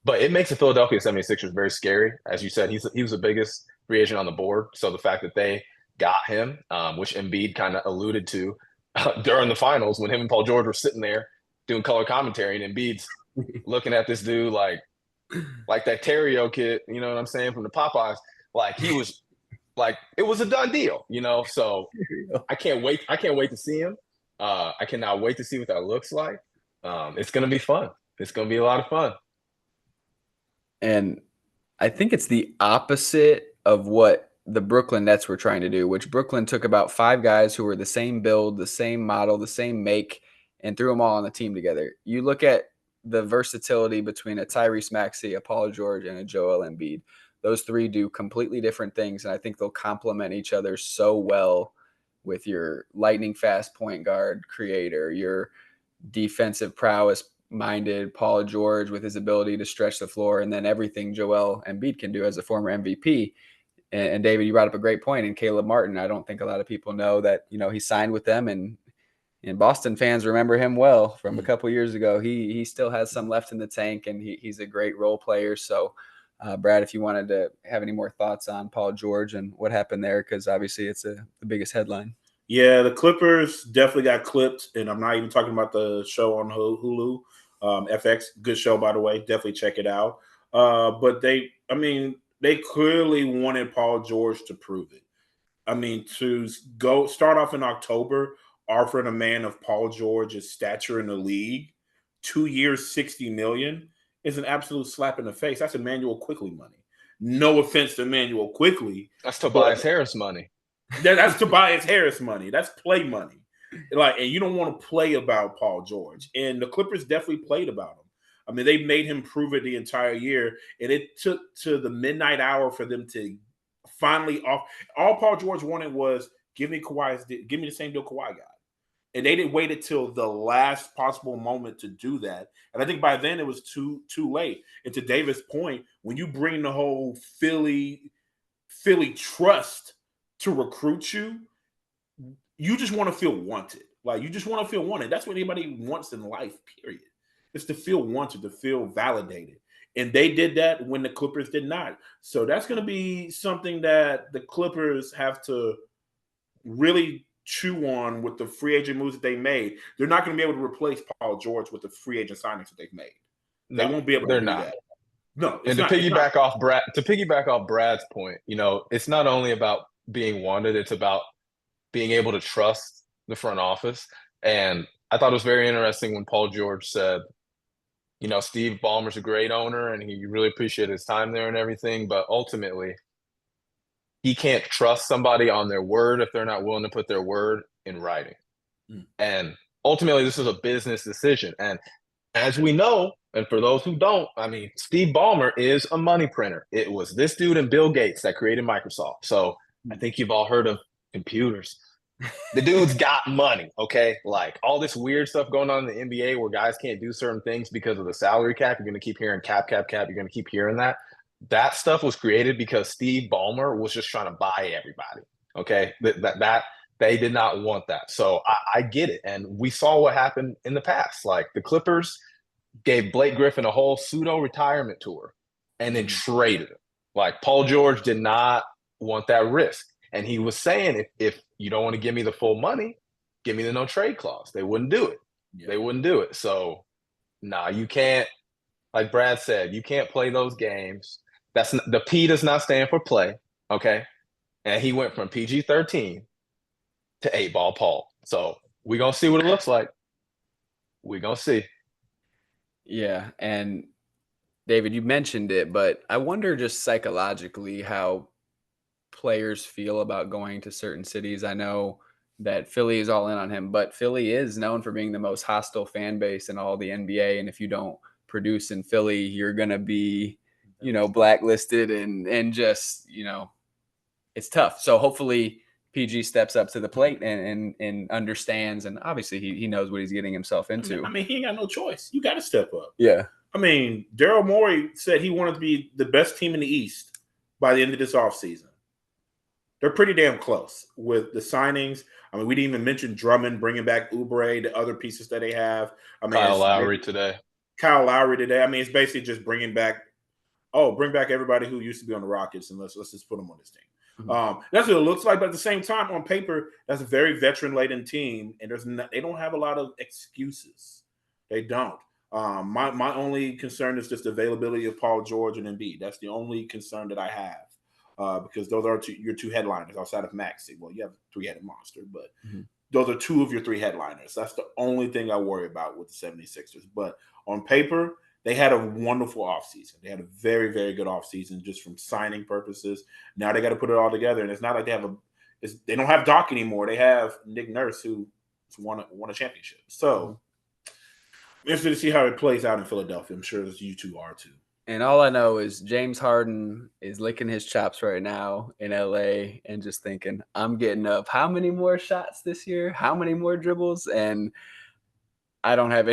S3: But it makes the Philadelphia 76ers very scary. As you said, he was the biggest free agent on the board. So the fact that they got him, which Embiid kind of alluded to during the finals when him and Paul George were sitting there doing color commentary, and Embiid's looking at this dude like that Terrio kid, you know what I'm saying, from the Popeyes. Like he was like, it was a done deal, you know? So I can't wait. I can't wait to see him. I cannot wait to see what that looks like. It's going to be fun. It's going to be a lot of fun.
S1: And I think it's the opposite of what the Brooklyn Nets were trying to do, which Brooklyn took about 5 guys who were the same build, the same model, the same make, and threw them all on the team together. You look at the versatility between a Tyrese Maxey, a Paul George, and a Joel Embiid. Those 3 do completely different things, and I think they'll complement each other so well with your lightning fast point guard creator, your defensive prowess minded Paul George with his ability to stretch the floor, and then everything Joel Embiid can do as a former MVP. And David, you brought up a great point. And Caleb Martin, I don't think a lot of people know that, you know, he signed with them, and Boston fans remember him well from a couple years ago. He still has some left in the tank, and he's a great role player. So, Brad, if you wanted to have any more thoughts on Paul George and what happened there, because obviously it's the biggest headline.
S2: Yeah, the Clippers definitely got clipped, and I'm not even talking about the show on Hulu. FX, good show, by the way. Definitely check it out. But they clearly wanted Paul George to prove it. I mean, to go start off in October, offering a man of Paul George's stature in the league 2 years, $60 million is an absolute slap in the face. That's Emmanuel Quickly money. No offense to Emmanuel Quickly.
S3: That's Tobias Harris money.
S2: That's Tobias Harris money. That's play money. And you don't want to play about Paul George. And the Clippers definitely played about him. I mean, they made him prove it the entire year. And it took to the midnight hour for them to finally off. All Paul George wanted was give me the same deal Kawhi got. And they didn't wait until the last possible moment to do that. And I think by then it was too late. And to David's point, when you bring the whole Philly trust to recruit you, you just want to feel wanted. Like, you just want to feel wanted. That's what anybody wants in life, period. It's to feel wanted, to feel validated. And they did that when the Clippers did not. So that's going to be something that the Clippers have to really chew on with the free agent moves that they made. They're not going to be able to replace Paul George with the free agent signings that they've made. They won't be able to do that. No,
S3: and to piggyback off Brad's point, you know, it's not only about being wanted, it's about being able to trust the front office. And I thought it was very interesting when Paul George said, you know, Steve Ballmer's a great owner and he really appreciated his time there and everything, but ultimately he can't trust somebody on their word if they're not willing to put their word in writing. And ultimately this is a business decision. And as we know, and for those who don't, I mean, Steve Ballmer is a money printer. It was this dude and Bill Gates that created Microsoft. So I think you've all heard of computers. The dude's got money, okay? Like, all this weird stuff going on in the NBA where guys can't do certain things because of the salary cap. You're going to keep hearing cap. You're going to keep hearing that. That stuff was created because Steve Ballmer was just trying to buy everybody, okay? That they did not want that. So I get it. And we saw what happened in the past. Like, the Clippers gave Blake Griffin a whole pseudo-retirement tour and then traded him. Like, Paul George did not want that risk. And he was saying, if you don't want to give me the full money, give me the no trade clause. They wouldn't do it. Yeah. They wouldn't do it. So, you can't, like Brad said, you can't play those games. The P does not stand for play, okay? And he went from PG-13 to 8-ball Paul. So we're going to see what it looks like. We're going to see.
S1: Yeah, and David, you mentioned it, but I wonder just psychologically how players feel about going to certain cities. I know that Philly is all in on him, but Philly is known for being the most hostile fan base in all the NBA. And if you don't produce in Philly, you're going to be, blacklisted and just, it's tough. So hopefully PG steps up to the plate and understands. And obviously he knows what he's getting himself into.
S2: I mean, he ain't got no choice. You got to step up.
S1: Yeah.
S2: I mean, Daryl Morey said he wanted to be the best team in the East by the end of this offseason. they're pretty damn close with the signings. I mean, we didn't even mention Drummond bringing back Oubre, the other pieces that they have. I mean,
S3: Kyle Lowry today.
S2: Kyle Lowry today. I mean, it's basically just bring back everybody who used to be on the Rockets and let's just put them on this team. Mm-hmm. That's what it looks like. But at the same time, on paper, that's a very veteran-laden team, and they don't have a lot of excuses. They don't. My only concern is just the availability of Paul George and Embiid. That's the only concern that I have, because those are your two headliners outside of Maxey. Well, you have a three-headed monster, but those are two of your three headliners. That's the only thing I worry about with the 76ers. But on paper, they had a wonderful offseason. They had a very, very good offseason just from signing purposes. Now they got to put it all together, and it's not like they don't have Doc anymore. They have Nick Nurse, who won a championship. So interested to see how it plays out in Philadelphia. I'm sure you two are too.
S1: And all I know is James Harden is licking his chops right now in LA and just thinking, I'm getting up how many more shots this year? How many more dribbles? And I don't have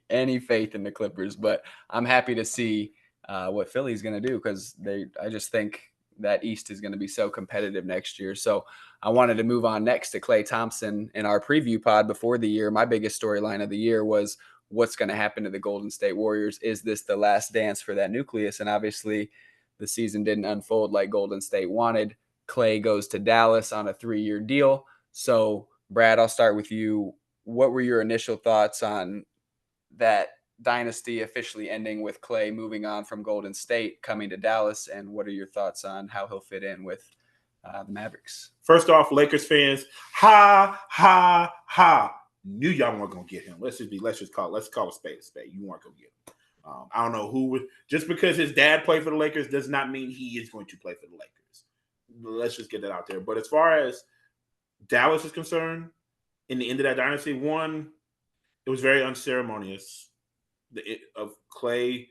S1: any faith in the Clippers, but I'm happy to see what Philly's going to do, because I just think that East is going to be so competitive next year. So I wanted to move on next to Klay Thompson. In our preview pod before the year, my biggest storyline of the year was what's going to happen to the Golden State Warriors. Is this the last dance for that nucleus? And obviously the season didn't unfold like Golden State wanted. Klay goes to Dallas on a 3-year deal. So Brad, I'll start with you. What were your initial thoughts on that dynasty officially ending with Klay moving on from Golden State, coming to Dallas? And what are your thoughts on how he'll fit in with the Mavericks?
S2: First off, Lakers fans, ha. Knew y'all weren't gonna get him. Let's call a spade a spade. You weren't gonna get him. I don't know who would. Just because his dad played for the Lakers does not mean he is going to play for the Lakers. Let's just get that out there. But as far as Dallas is concerned, in the end of that dynasty, it was very unceremonious. Klay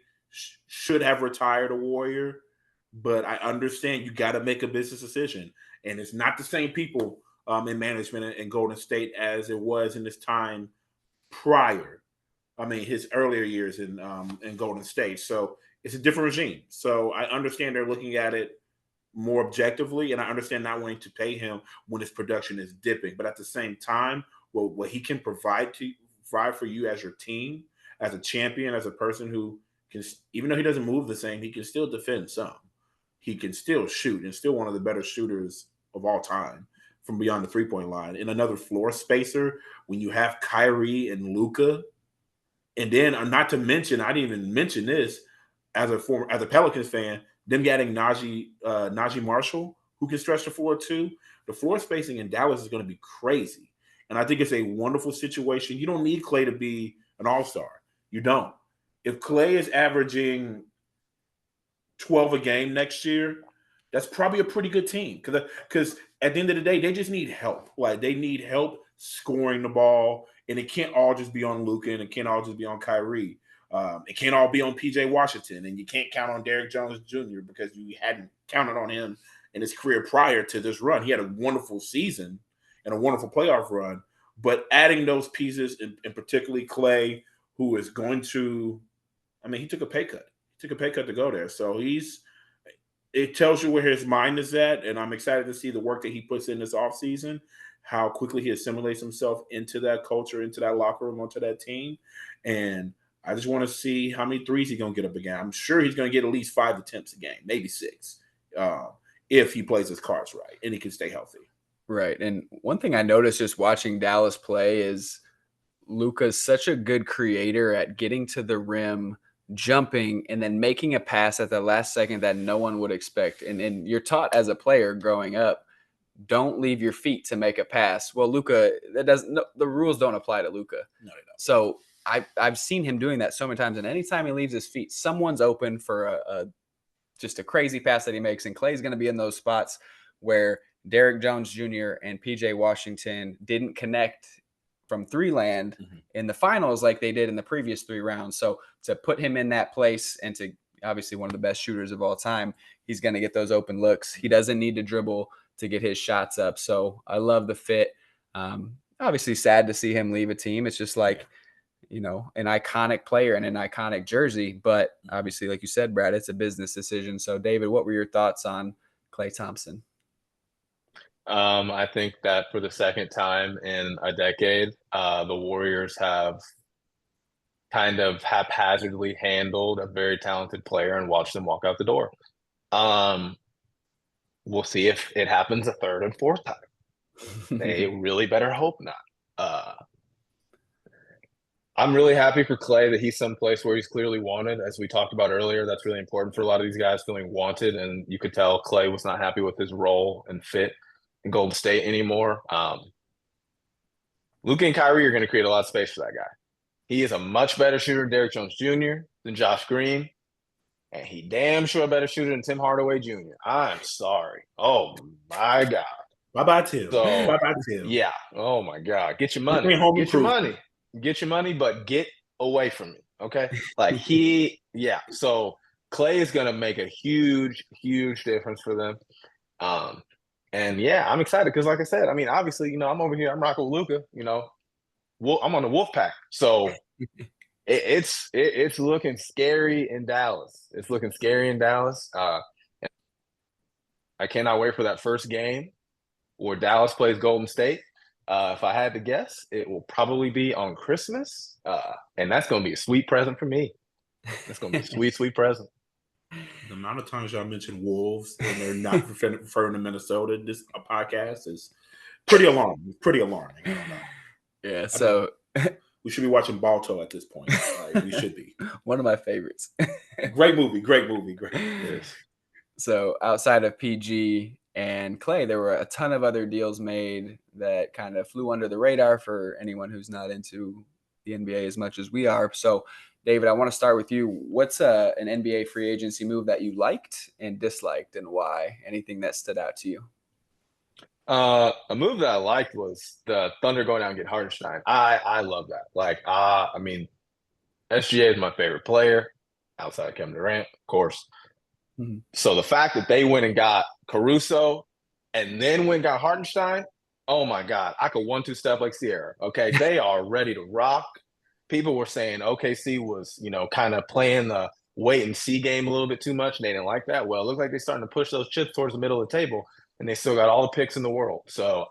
S2: should have retired a Warrior, but I understand you got to make a business decision, and it's not the same people in management in Golden State as it was in this time prior. I mean, his earlier years in Golden State. So it's a different regime. So I understand they're looking at it more objectively, and I understand not wanting to pay him when his production is dipping. But at the same time, what he can provide for you as your team, as a champion, as a person who can, even though he doesn't move the same, he can still defend some. He can still shoot, and still one of the better shooters of all time from beyond the three-point line. And another floor spacer when you have Kyrie and Luka. And then, not to mention, I didn't even mention this as a Pelicans fan, them getting Najee Marshall, who can stretch the floor too. The floor spacing in Dallas is going to be crazy. And I think it's a wonderful situation. You don't need Klay to be an all-star. You don't. If Klay is averaging 12 a game next year, that's probably a pretty good team. Because at the end of the day, they just need help. Like, they need help scoring the ball. And it can't all just be on Luka, and it can't all just be on Kyrie. It can't all be on PJ Washington, and you can't count on Derrick Jones Jr. because you hadn't counted on him in his career prior to this run. He had a wonderful season and a wonderful playoff run, but adding those pieces, and particularly Klay, who is going to, I mean, he took a pay cut. He took a pay cut to go there. So it tells you where his mind is at, and I'm excited to see the work that he puts in this offseason, how quickly he assimilates himself into that culture, into that locker room, onto that team. And I just want to see how many threes he's going to get up again. I'm sure he's going to get at least 5 attempts a game, maybe 6, if he plays his cards right and he can stay healthy.
S1: Right. And one thing I noticed just watching Dallas play is Luka's such a good creator at getting to the rim, jumping, and then making a pass at the last second that no one would expect. And you're taught as a player growing up, don't leave your feet to make a pass. Well, Luka, the rules don't apply to Luka.
S2: No, they don't.
S1: So I've seen him doing that so many times, and anytime he leaves his feet, someone's open for just a crazy pass that he makes, and Klay's going to be in those spots where Derrick Jones Jr. and PJ Washington didn't connect from three land in the finals like they did in the previous 3 rounds. So to put him in that place, and to obviously one of the best shooters of all time, he's going to get those open looks. He doesn't need to dribble to get his shots up. So I love the fit. Obviously sad to see him leave a team. It's just like, an iconic player and an iconic jersey. But obviously, like you said, Brad, it's a business decision. So David, what were your thoughts on Klay Thompson?
S3: I think that for the second time in a decade, the Warriors have kind of haphazardly handled a very talented player and watched them walk out the door. We'll see if it happens a third and fourth time. They really better hope not. I'm really happy for Clay that he's someplace where he's clearly wanted. As we talked about earlier, that's really important for a lot of these guys, feeling wanted. And you could tell Clay was not happy with his role and fit in Golden State anymore. Luka and Kyrie are going to create a lot of space for that guy. He is a much better shooter than Derrick Jones Jr., than Josh Green, and he damn sure a better shooter than Tim Hardaway Jr. I'm sorry. Oh, my God.
S2: Bye-bye, Tim.
S3: So,
S2: Bye-bye, Tim.
S3: yeah. Oh, my God. Get your money. Get your money. Get your money, but get away from me, okay? Like, So, Clay is going to make a huge, huge difference for them. And, yeah, I'm excited because, like I said, I mean, obviously, I'm over here. I'm rocking with Luka, I'm on the Wolf Pack. So it's looking scary in Dallas. It's looking scary in Dallas. I cannot wait for that first game where Dallas plays Golden State. If I had to guess, it will probably be on Christmas. And that's going to be a sweet present for me. That's going to be a sweet, sweet present.
S2: The amount of times y'all mention Wolves and they're not referring to Minnesota in this podcast is pretty alarming. It's pretty alarming. I don't know.
S1: Yeah, so
S2: we should be watching Balto at this point. Like, we should be.
S1: One of my favorites.
S2: Great movie.
S3: Yes.
S1: So outside of PG and Clay, there were a ton of other deals made that kind of flew under the radar for anyone who's not into the NBA as much as we are. So, David, I want to start with you. What's an NBA free agency move that you liked and disliked, and why? Anything that stood out to you?
S3: A move that I liked was the Thunder going out and get Hardenstein. I love that. Like, I mean, SGA is my favorite player outside of Kevin Durant, of course. Mm-hmm. So the fact that they went and got Caruso and then went and got Hardenstein, oh my God, I could 1-2 step like Sierra. Okay, they are ready to rock. People were saying OKC was, kind of playing the wait and see game a little bit too much, and they didn't like that. Well, it looks like they're starting to push those chips towards the middle of the table, and they still got all the picks in the world. So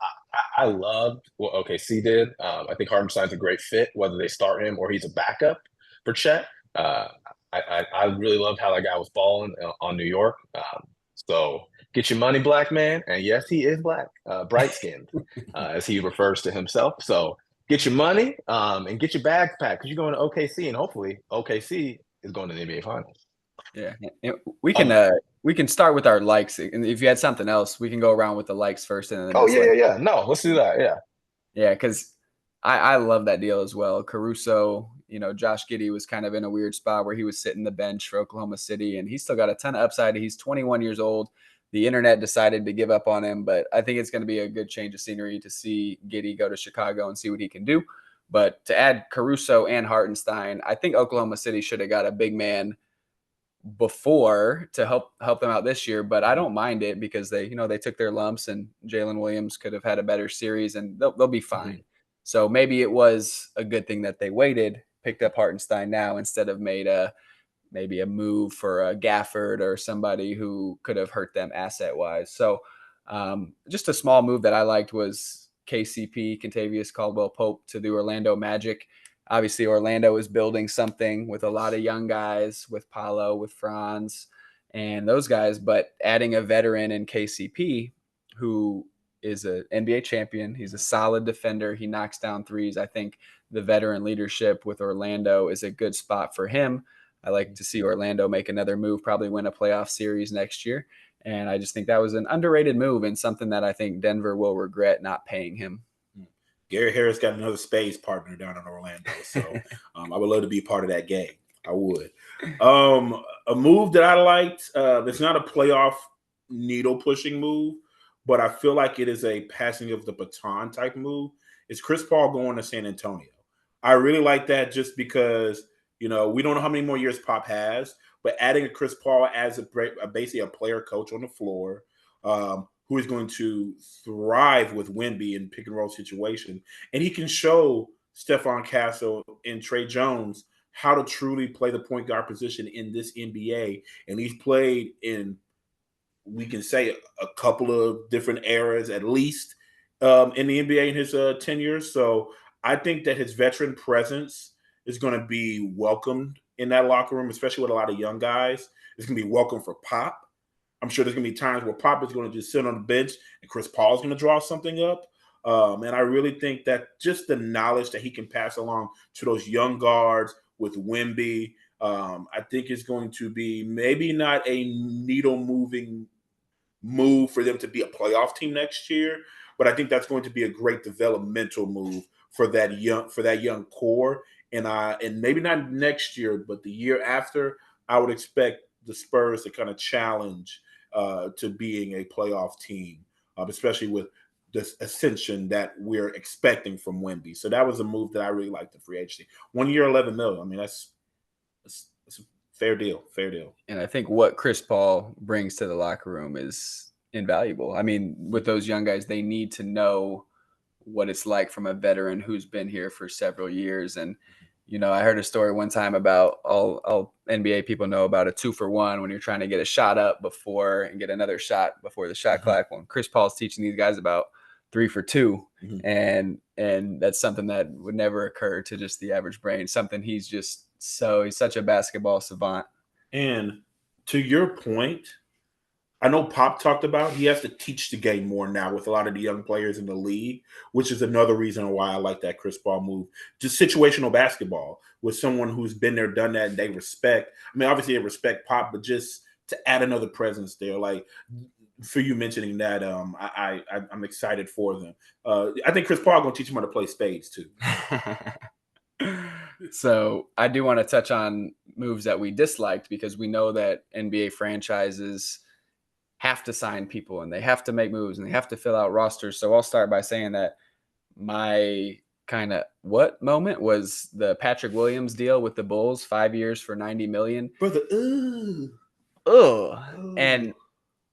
S3: I loved what OKC did. I think Hardenstein's a great fit, whether they start him or he's a backup for Chet. I really loved how that guy was balling on New York. So get your money, black man. And yes, he is black, bright-skinned, as he refers to himself. So get your money and get your bags packed because you're going to OKC, and hopefully OKC is going to the NBA Finals.
S1: Yeah, we can start with our likes, and if you had something else, we can go around with the likes first. And then
S3: yeah. No, let's do that.
S1: Yeah, because I love that deal as well. Caruso, Josh Giddey was kind of in a weird spot where he was sitting the bench for Oklahoma City, and he's still got a ton of upside. He's 21 years old. The internet decided to give up on him, but I think it's going to be a good change of scenery to see Giddey go to Chicago and see what he can do. But to add Caruso and Hartenstein, I think Oklahoma City should have got a big man before to help them out this year, but I don't mind it because they took their lumps, and Jalen Williams could have had a better series, and they'll be fine. Mm-hmm. So maybe it was a good thing that they waited, picked up Hartenstein now instead of made maybe a move for a Gafford or somebody who could have hurt them asset wise. So just a small move that I liked was KCP, Kentavious Caldwell-Pope, to the Orlando Magic. Obviously, Orlando is building something with a lot of young guys, with Paolo, with Franz, and those guys. But adding a veteran in KCP, who is an NBA champion, he's a solid defender. He knocks down threes. I think the veteran leadership with Orlando is a good spot for him. I like to see Orlando make another move, probably win a playoff series next year. And I just think that was an underrated move and something that I think Denver will regret not paying him.
S2: Gary Harris got another spades partner down in Orlando, so I would love to be part of that game. I would. A move that I liked, it's not a playoff needle-pushing move, but I feel like it is a passing of the baton type move. It's Chris Paul going to San Antonio. I really like that just because, we don't know how many more years Pop has, but adding a Chris Paul as basically a player coach on the floor, who is going to thrive with Wemby in pick and roll situation. And he can show Stephon Castle and Trey Jones how to truly play the point guard position in this NBA. And he's played in we can say a couple of different eras at least in the NBA in his tenure. So I think that his veteran presence is going to be welcomed in that locker room, especially with a lot of young guys. It's going to be welcome for Pop. I'm sure there's going to be times where Pop is going to just sit on the bench and Chris Paul is going to draw something up. And I really think that just the knowledge that he can pass along to those young guards with Wemby, I think is going to be maybe not a needle moving move for them to be a playoff team next year, but I think that's going to be a great developmental move for that young core. And maybe not next year, but the year after, I would expect the Spurs to kind of challenge to being a playoff team, especially with the ascension that we're expecting from Wemby. So that was a move that I really liked the free agency. 1 year, $11 million. I mean, that's a fair deal. Fair deal.
S1: And I think what Chris Paul brings to the locker room is invaluable. I mean, with those young guys, they need to know what it's like from a veteran who's been here for several years. And, I heard a story one time about all NBA people know about a 2-for-1 when you're trying to get a shot up before and get another shot before the shot clock. When Chris Paul's teaching these guys about 3-for-2, and that's something that would never occur to just the average brain. Something he's such a basketball savant.
S2: And to your point, I know Pop talked about he has to teach the game more now with a lot of the young players in the league, which is another reason why I like that Chris Paul move. Just situational basketball with someone who's been there, done that, and they respect. I mean, obviously they respect Pop, but just to add another presence there, like for you mentioning that, I'm excited for them. I think Chris Paul going to teach him how to play spades too.
S1: So I do want to touch on moves that we disliked because we know that NBA franchises have to sign people and they have to make moves and they have to fill out rosters. So I'll start by saying that my kind of what moment was the Patrick Williams deal with the Bulls, 5 years for $90 million.
S2: Brother,
S1: And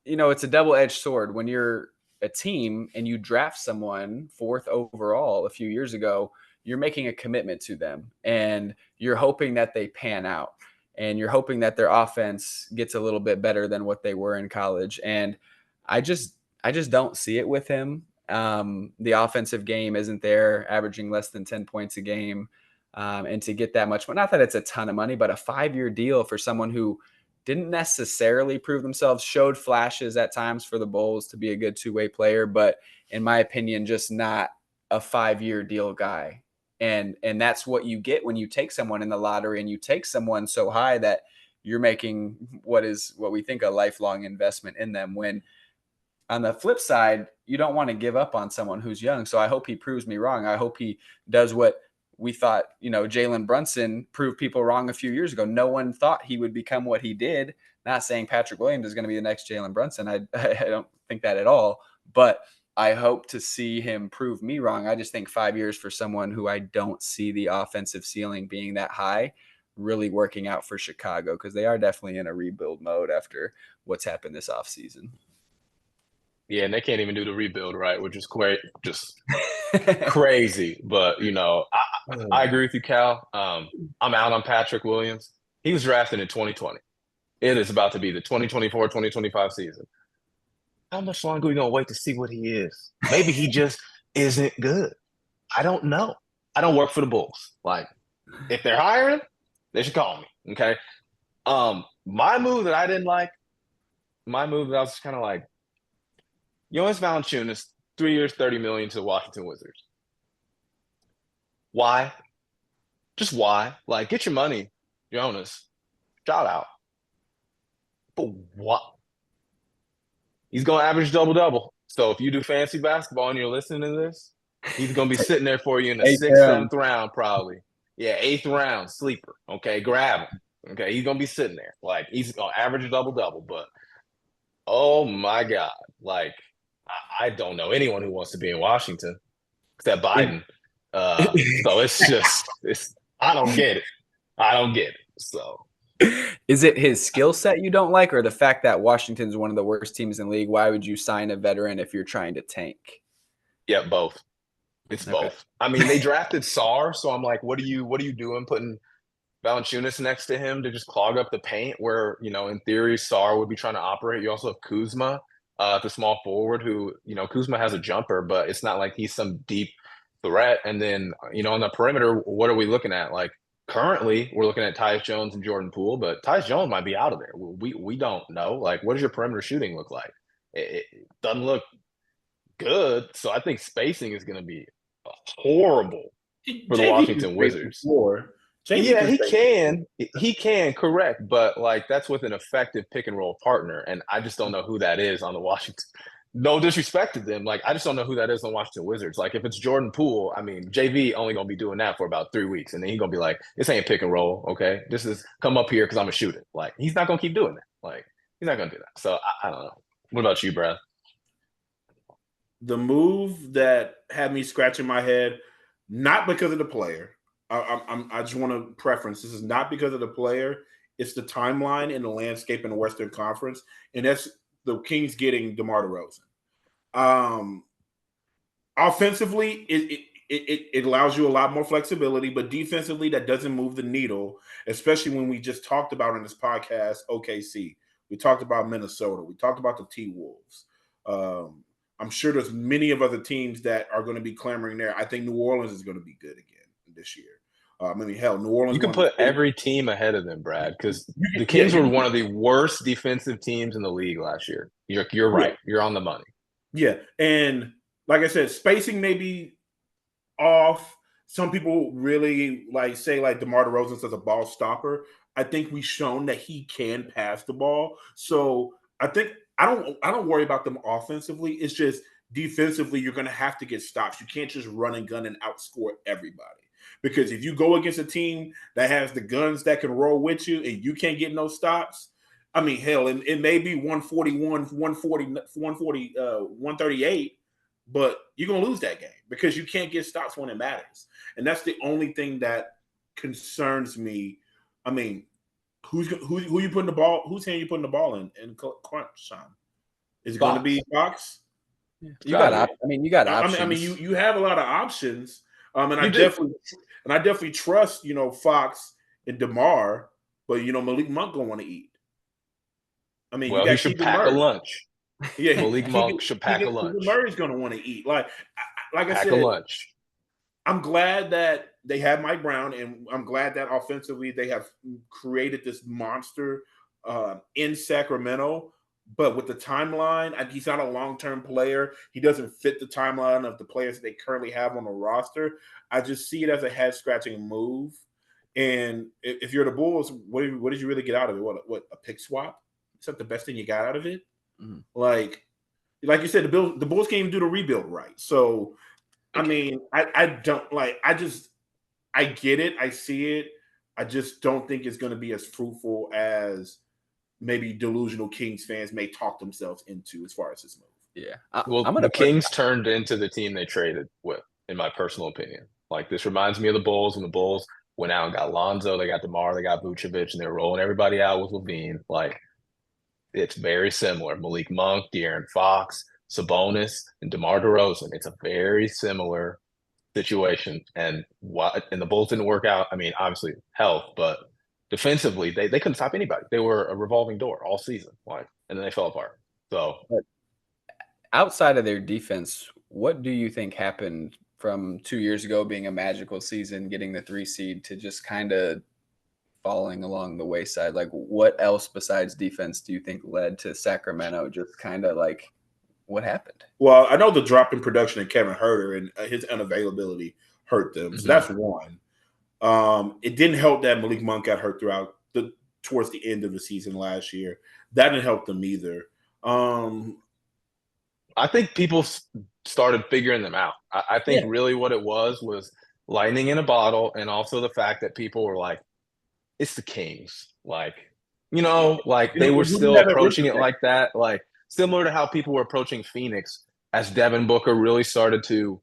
S1: it's a double-edged sword when you're a team and you draft someone 4th overall a few years ago. You're making a commitment to them and you're hoping that they pan out. And you're hoping that their offense gets a little bit better than what they were in college. And I just don't see it with him. The offensive game isn't there, averaging less than 10 points a game. And to get that much, not that it's a ton of money, but a 5-year deal for someone who didn't necessarily prove themselves, showed flashes at times for the Bulls to be a good two-way player, but in my opinion, just not a 5-year deal guy. And that's what you get when you take someone in the lottery and you take someone so high that you're making what we think a lifelong investment in them. When on the flip side, you don't want to give up on someone who's young. So I hope he proves me wrong. I hope he does what we thought, Jalen Brunson proved people wrong a few years ago. No one thought he would become what he did. Not saying Patrick Williams is going to be the next Jalen Brunson. I don't think that at all. But I hope to see him prove me wrong. I just think 5 years for someone who I don't see the offensive ceiling being that high really working out for Chicago, because they are definitely in a rebuild mode after what's happened this offseason.
S3: Yeah, and they can't even do the rebuild, right? Which is great, just crazy. But, I agree with you, Cal. I'm out on Patrick Williams. He was drafted in 2020. It is about to be the 2024-2025 season. How much longer are we going to wait to see what he is? Maybe he just isn't good. I don't know. I don't work for the Bulls. Like, if they're hiring, they should call me, okay? My move that I didn't like, I was kind of like, Jonas Valanciunas, 3 years, $30 million to the Washington Wizards. Why? Just why? Like, get your money, Jonas. Shout out. But what? He's going to average double-double. So if you do fancy basketball and you're listening to this, he's going to be sitting there for you in the 6th, 7th round probably. Yeah, 8th round, sleeper. Okay, grab him. Okay, he's going to be sitting there. Like, he's going to average a double-double. But, oh, my God. Like, I don't know anyone who wants to be in Washington except Biden. So I don't get it. So.
S1: Is it his skill set you don't like, or the fact that Washington's one of the worst teams in the league? Why would you sign a veteran if you're trying to tank?
S3: Yeah, both. It's both. I mean, they drafted Sarr, so I'm like, what are you doing putting Valanciunas next to him to just clog up the paint where, in theory, Sarr would be trying to operate. You also have Kuzma, the small forward who, Kuzma has a jumper, but it's not like he's some deep threat. And then, on the perimeter, what are we looking at? Like currently we're looking at Tyus Jones and Jordan Poole, but Tyus Jones might be out of there. We don't know. Like, what does your perimeter shooting look like? It doesn't look good. So I think spacing is going to be horrible for the Washington Wizards. Yeah, he can, correct. But like that's with an effective pick and roll partner. And I just don't know who that is on the Washington. No disrespect to them. Like, I just don't know who that is on Washington Wizards. Like, if it's Jordan Poole, I mean, JV only going to be doing that for about 3 weeks. And then he's going to be like, this ain't pick and roll, okay? This is come up here because I'm going to shoot it. Like, he's not going to keep doing that. Like, he's not going to do that. So, I don't know. What about you, Brad?
S2: The move that had me scratching my head, not because of the player. I just want to preference, this is not because of the player. It's the timeline and the landscape in the Western Conference. And that's the Kings getting DeMar DeRozan. Offensively, it allows you a lot more flexibility, but defensively, that doesn't move the needle, especially when we just talked about in this podcast OKC. We talked about Minnesota. We talked about the T-Wolves. I'm sure there's many of other teams that are going to be clamoring there. I think New Orleans is going to be good again this year. New Orleans.
S3: You can put every team ahead of them, Brad, because the Kings were one of the worst defensive teams in the league last year. You're right. Yeah. You're on the money.
S2: Yeah, and like I said, spacing may be off. Some people really say DeMar DeRozan as a ball stopper. I think we've shown that he can pass the ball. So I think I don't worry about them offensively. It's just defensively, you're going to have to get stops. You can't just run and gun and outscore everybody. Because if you go against a team that has the guns that can roll with you and you can't get no stops, I mean, hell, it may be 141, 138, but you're going to lose that game because you can't get stops when it matters. And that's the only thing that concerns me. I mean, who you putting the ball? Whose hand you putting the ball in crunch time? Is it going to be Fox?
S1: Yeah. You got options.
S2: I mean, you have a lot of options. And I definitely trust, Fox and DeMar, but Malik Monk gonna want to eat. I mean,
S3: he should pack a lunch.
S2: Yeah,
S3: Malik Monk should pack a lunch.
S2: Murray's gonna want to eat. Like I said,
S3: a lunch.
S2: I'm glad that they have Mike Brown, and I'm glad that offensively they have created this monster in Sacramento. But with the timeline, he's not a long-term player. He doesn't fit the timeline of the players that they currently have on the roster. I just see it as a head-scratching move. And if you're the Bulls, what did you really get out of it? What a pick swap? Is that the best thing you got out of it? Mm-hmm. Like you said, the Bulls can't even do the rebuild right. So, I mean, I get it. I see it. I just don't think it's going to be as fruitful as maybe delusional Kings fans may talk themselves into as far as this move.
S3: Yeah. The Kings turned into the team they traded with, in my personal opinion. Like, this reminds me of the Bulls when the Bulls went out and got Lonzo, they got DeMar, they got Vucevic, and they're rolling everybody out with Levine. Like, it's very similar. Malik Monk, De'Aaron Fox, Sabonis, and DeMar DeRozan. It's a very similar situation. And the Bulls didn't work out. I mean, obviously health, but defensively, they couldn't stop anybody. They were a revolving door all season, and then they fell apart. So,
S1: but outside of their defense, what do you think happened from 2 years ago being a magical season, getting the 3 seed, to just kind of falling along the wayside? Like, what else besides defense do you think led to Sacramento just kind of like, what happened?
S2: Well, I know the drop in production of Kevin Huerter and his unavailability hurt them. So that's one. It didn't help that Malik Monk got hurt towards the end of the season last year. That didn't help them either.
S3: I think people started figuring them out. I think really what it was lightning in a bottle, and also the fact that people were like, it's the Kings. Like, they were still approaching it like that. Like, similar to how people were approaching Phoenix as Devin Booker really started to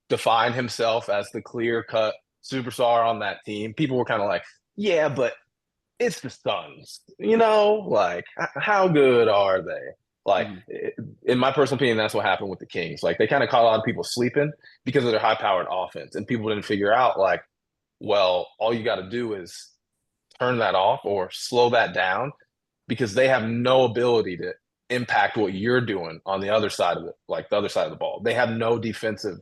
S3: define himself as the clear-cut superstar on that team. People were kind of like, yeah, but it's the Suns, like, how good are they? Like, in my personal opinion, that's what happened with the Kings. Like, they kind of caught a lot of people sleeping because of their high-powered offense, and people didn't figure out, like, well, all you got to do is turn that off or slow that down because they have no ability to impact what you're doing on the other side of it, like the other side of the ball. They have no defensive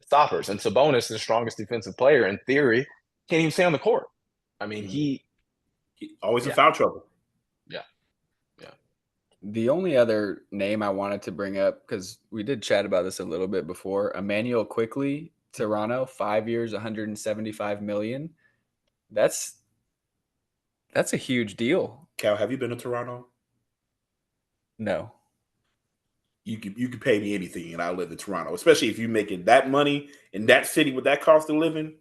S3: stoppers. And Sabonis, the strongest defensive player in theory, can't even stay on the court. I mean, he
S2: always in foul trouble.
S3: Yeah.
S1: The only other name I wanted to bring up, because we did chat about this a little bit before, Emmanuel Quickly, Toronto, 5 years, 175 million. That's a huge deal.
S2: Cal, have you been to Toronto?
S1: No.
S2: You could pay me anything, and I'll live in Toronto. Especially if you're making that money in that city with that cost of living.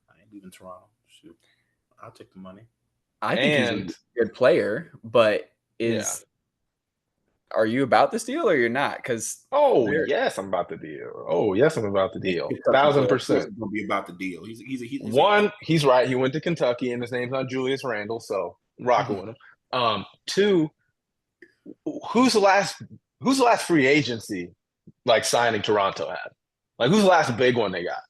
S2: I ain't leaving Toronto. Shoot, I'll take the money.
S1: I think he's a good player, but are you about this deal or you're not? Because
S3: yes, I'm about the deal. 1,000%.
S2: Going to be about the deal.
S3: He's right. He went to Kentucky, and his name's not Julius Randle, so rocking with him. Two, who's the last free agency like signing Toronto had? Like, who's the last big one they got?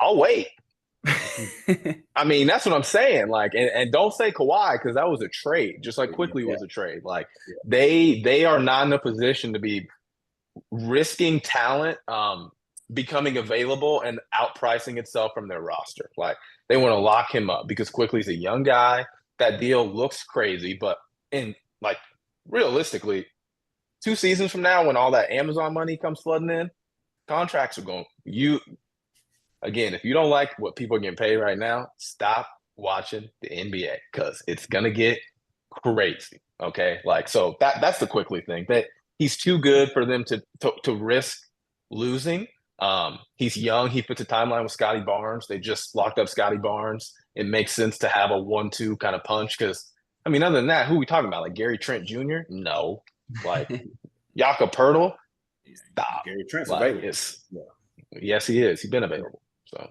S3: I'll wait. I mean, that's what I'm saying. Like, and don't say Kawhi because that was a trade, just like Quickly was a trade. Like, they are not in a position to be risking talent becoming available and outpricing itself from their roster. Like, they want to lock him up because Quickly's a young guy. That deal looks crazy, but realistically, 2 seasons from now, when all that Amazon money comes flooding in, contracts are going. Again, if you don't like what people are getting paid right now, stop watching the NBA because it's gonna get crazy. Okay, like, so that's the Quickly thing. That he's too good for them to risk losing. He's young. He fits a timeline with Scotty Barnes. They just locked up Scotty Barnes. It makes sense to have a 1-2 kind of punch because, I mean, other than that, who are we talking about? Like Gary Trent Jr.? No. Like Jakob Poeltl? Stop.
S2: Gary Trent's
S3: like,
S2: available.
S3: Yes, he is. He's been available. So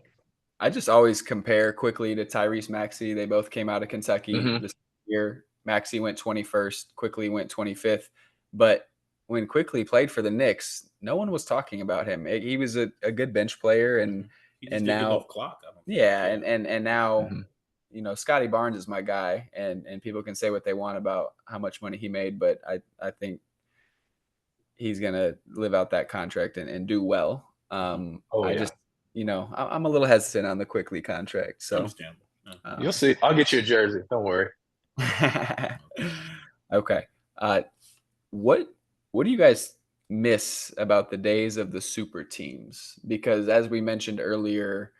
S1: I just always compare Quickly to Tyrese Maxey. They both came out of Kentucky this year. Maxey went 21st. Quickly went 25th. But when Quickly played for the Knicks, no one was talking about him. He was a good bench player, and now
S2: clock.
S1: And now Scotty Barnes is my guy, and people can say what they want about how much money he made, but I think he's gonna live out that contract and do well. I'm a little hesitant on the Quickly contract. So
S3: you'll see. I'll get you a jersey. Don't worry.
S1: Okay. What do you guys miss about the days of the super teams? Because as we mentioned earlier,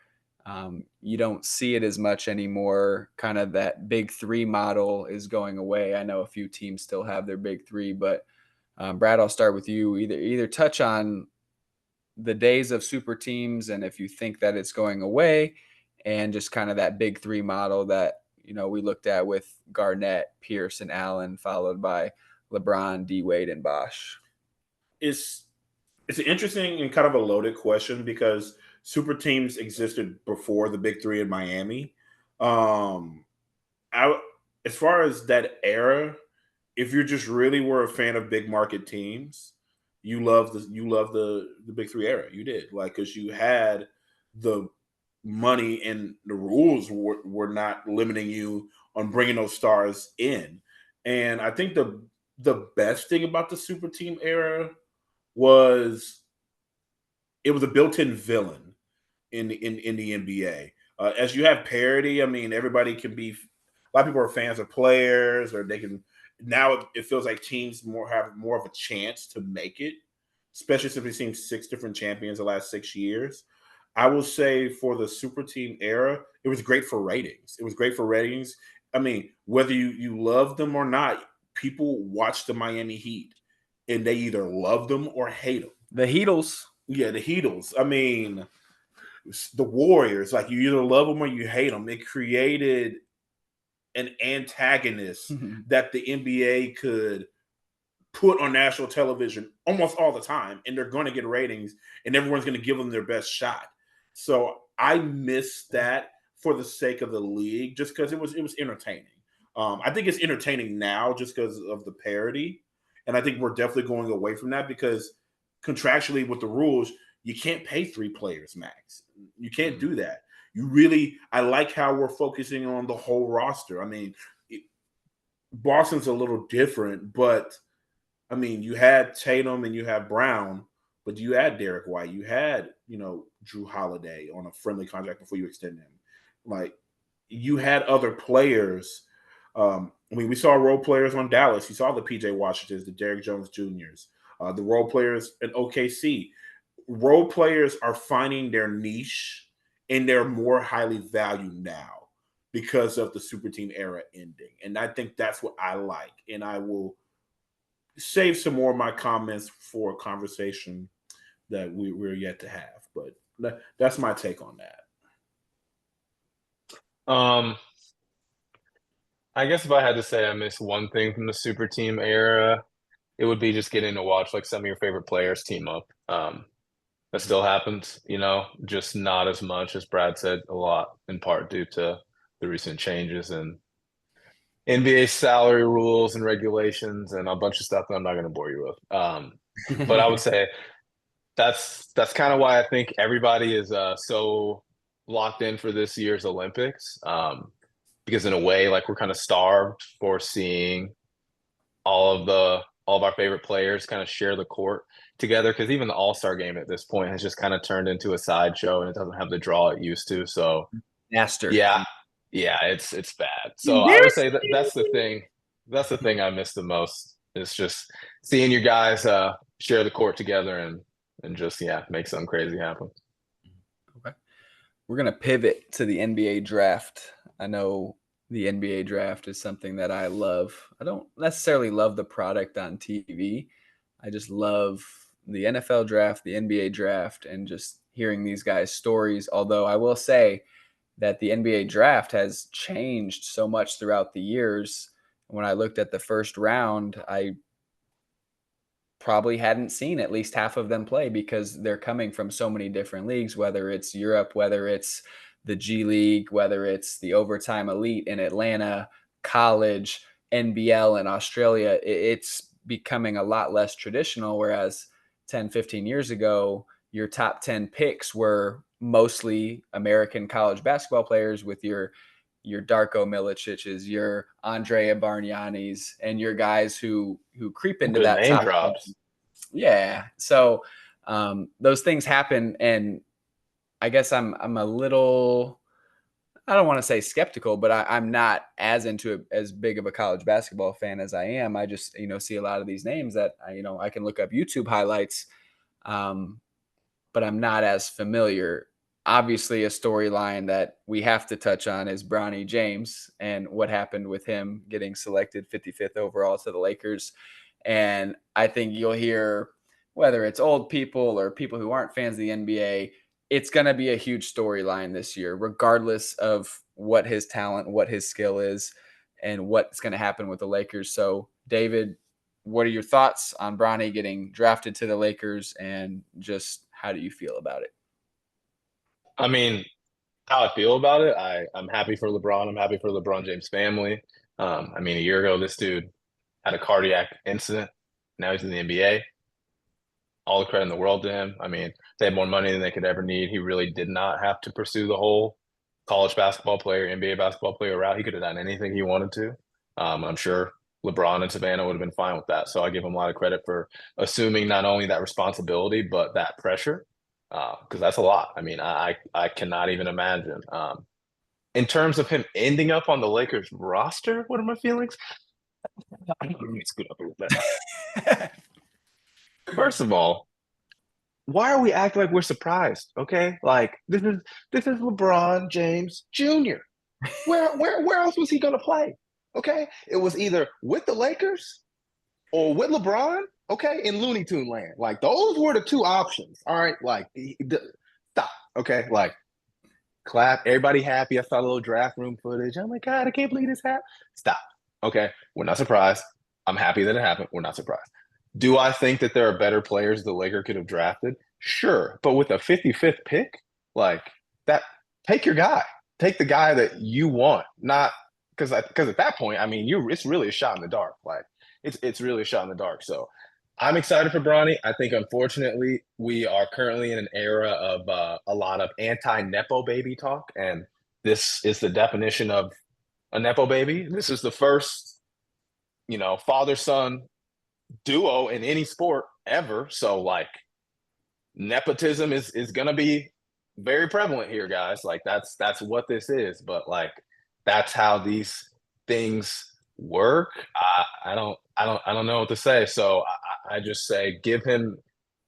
S1: you don't see it as much anymore. Kind of that big three model is going away. I know a few teams still have their big three, but Brad, I'll start with you. Either touch on the days of super teams and if you think that it's going away, and just kind of that big three model that we looked at with Garnett, Pierce, and Allen, followed by LeBron, D-Wade, and Bosh.
S2: It's an interesting and kind of a loaded question because super teams existed before the big three in Miami. As far as that era, if you just really were a fan of big market teams, you love the big three era. You did, like, because you had the money and the rules were not limiting you on bringing those stars in. And I think the best thing about the super team era was it was a built-in villain in the NBA. As you have parity, I mean, everybody can be. A lot of people are fans of players, or they can. Now it feels like teams have more of a chance to make it, especially since we've seen 6 different champions the last 6 years. I will say for the super team era, it was great for ratings. I mean, whether you love them or not, people watch the Miami Heat, and they either love them or hate them.
S1: The Heatles.
S2: Yeah, the Heatles. I mean, the Warriors, like, you either love them or you hate them. It created an antagonist that the NBA could put on national television almost all the time, and they're going to get ratings, and everyone's going to give them their best shot. So I miss that for the sake of the league, just because it was entertaining. I think it's entertaining now just because of the parity, and I think we're definitely going away from that because contractually with the rules, you can't pay 3 players max. You can't do that. I like how we're focusing on the whole roster. I mean, Boston's a little different, but I mean, you had Tatum and you have Brown, but you had Derek White, you had Drew Holiday on a friendly contract before you extend him. Like, you had other players. I mean, we saw role players on Dallas. You saw the PJ Washingtons, the Derek Jones Juniors, the role players in OKC. Role players are finding their niche, and they're more highly valued now because of the super team era ending. And I think that's what I like. And I will save some more of my comments for a conversation that we're yet to have. But that's my take on that.
S3: I guess if I had to say I miss one thing from the super team era, it would be just getting to watch like some of your favorite players team up. That still happens, just not as much as Brad said, a lot in part due to the recent changes in NBA salary rules and regulations and a bunch of stuff that I'm not going to bore you with. But I would say that's kind of why I think everybody is so locked in for this year's Olympics. Because in a way, like, we're kind of starved for seeing all of our favorite players kind of share the court together, because even the All-Star game at this point has just kind of turned into a sideshow and it doesn't have the draw it used to. So
S1: Master.
S3: yeah, it's bad. So I would say that's the thing. That's the thing I miss the most. Is just seeing you guys share the court together and just make something crazy happen.
S1: Okay. We're gonna pivot to the NBA draft. I know the NBA draft is something that I love. I don't necessarily love the product on TV. I just love the NFL draft, the NBA draft, and just hearing these guys' stories. Although I will say that the NBA draft has changed so much throughout the years. When I looked at the first round, I probably hadn't seen at least half of them play because they're coming from so many different leagues, whether it's Europe, whether it's the G League, whether it's the Overtime Elite in Atlanta, college, NBL in Australia. It's becoming a lot less traditional, whereas 10, 15 years ago, your top 10 picks were mostly American college basketball players with your Darko Milicic's, your Andrea Bargnanis, and your guys who creep into
S3: Good
S1: that
S3: name
S1: top
S3: drops.
S1: 10. Yeah. So those things happen, and I guess I'm a little, I don't want to say skeptical, but I'm not as into as big of a college basketball fan as I am. I just see a lot of these names that I can look up YouTube highlights, but I'm not as familiar. Obviously, a storyline that we have to touch on is Bronny James and what happened with him getting selected 55th overall to the Lakers. And I think you'll hear, whether it's old people or people who aren't fans of the NBA, it's going to be a huge storyline this year, regardless of what his talent, what his skill is, and what's going to happen with the Lakers. So, David, what are your thoughts on Bronny getting drafted to the Lakers, and just how do you feel about it?
S3: I mean, how I feel about it, I'm happy for LeBron. I'm happy for LeBron James' family. I mean, a year ago, this dude had a cardiac incident. Now he's in the NBA. All the credit in the world to him. I mean, they had more money than they could ever need. He really did not have to pursue the whole college basketball player, NBA basketball player route. He could have done anything he wanted to. I'm sure LeBron and Savannah would have been fine with that. So I give him a lot of credit for assuming not only that responsibility, but that pressure, because that's a lot. I mean, I cannot even imagine. In terms of him ending up on the Lakers roster, what are my feelings? Let me scoot up a little bit. First of all, why are we acting like we're surprised? Okay, like this is LeBron James Jr. Where else was he gonna play? Okay, it was either with the Lakers or with LeBron. Okay, in Looney Tune land, like those were the two options. All right, like stop. Okay, like clap. Everybody happy. I saw a little draft room footage. Oh my God, I can't believe this happened. Stop. Okay, we're not surprised. I'm happy that it happened. We're not surprised. Do I think that there are better players the Lakers could have drafted? Sure. But with a 55th pick, like that, take your guy. Take the guy that you want. Not because at that point, I mean, it's really a shot in the dark. Like it's really a shot in the dark. So I'm excited for Bronny. I think, unfortunately, we are currently in an era of a lot of anti-Nepo baby talk, and this is the definition of a Nepo baby. This is the first, father-son duo in any sport ever. So, like, nepotism is gonna be very prevalent here, guys. Like, that's what this is. But like, that's how these things work. I don't know what to say. So I just say give him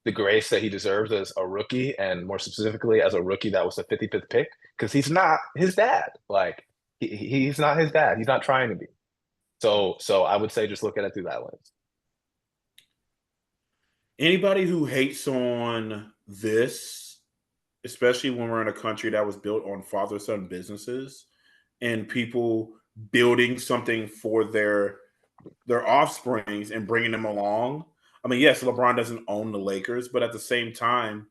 S3: the grace that he deserves as a rookie, and more specifically as a rookie that was the 55th pick, because he's not his dad. Like, he's not his dad. He's not trying to be. So I would say just look at it through that lens.
S2: Anybody who hates on this, especially when we're in a country that was built on father-son businesses and people building something for their offsprings and bringing them along. I mean, yes, LeBron doesn't own the Lakers, but at the same time,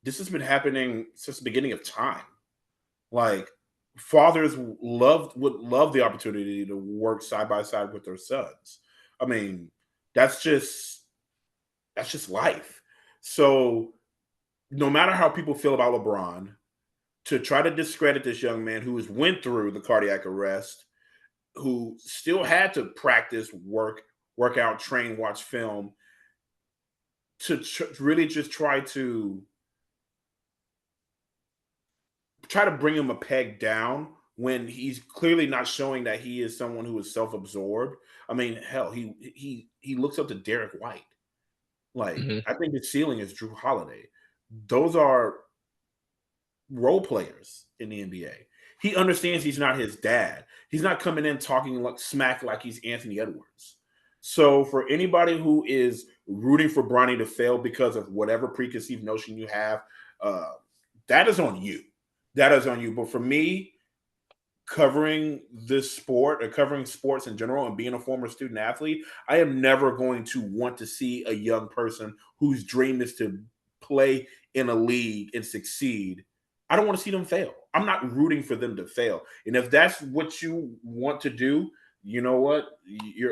S2: this has been happening since the beginning of time. Like, fathers would love the opportunity to work side by side with their sons. I mean, that's just life. So no matter how people feel about LeBron, to try to discredit this young man who has went through the cardiac arrest, who still had to practice, work out, train, watch film, to really just try to bring him a peg down when he's clearly not showing that he is someone who is self-absorbed. I mean, hell, he looks up to Derek White. Like,
S3: Mm-hmm.
S2: I think his ceiling is Drew Holiday. Those are role players in the NBA. He understands he's not his dad. He's not coming in talking like smack like he's Anthony Edwards. So for anybody who is rooting for Bronny to fail because of whatever preconceived notion you have, that is on you. That is on you. But for me, covering this sport or covering sports in general and being a former student athlete, I am never going to want to see a young person whose dream is to play in a league and succeed. I don't want to see them fail. I'm not rooting for them to fail. And if that's what you want to do, you know what?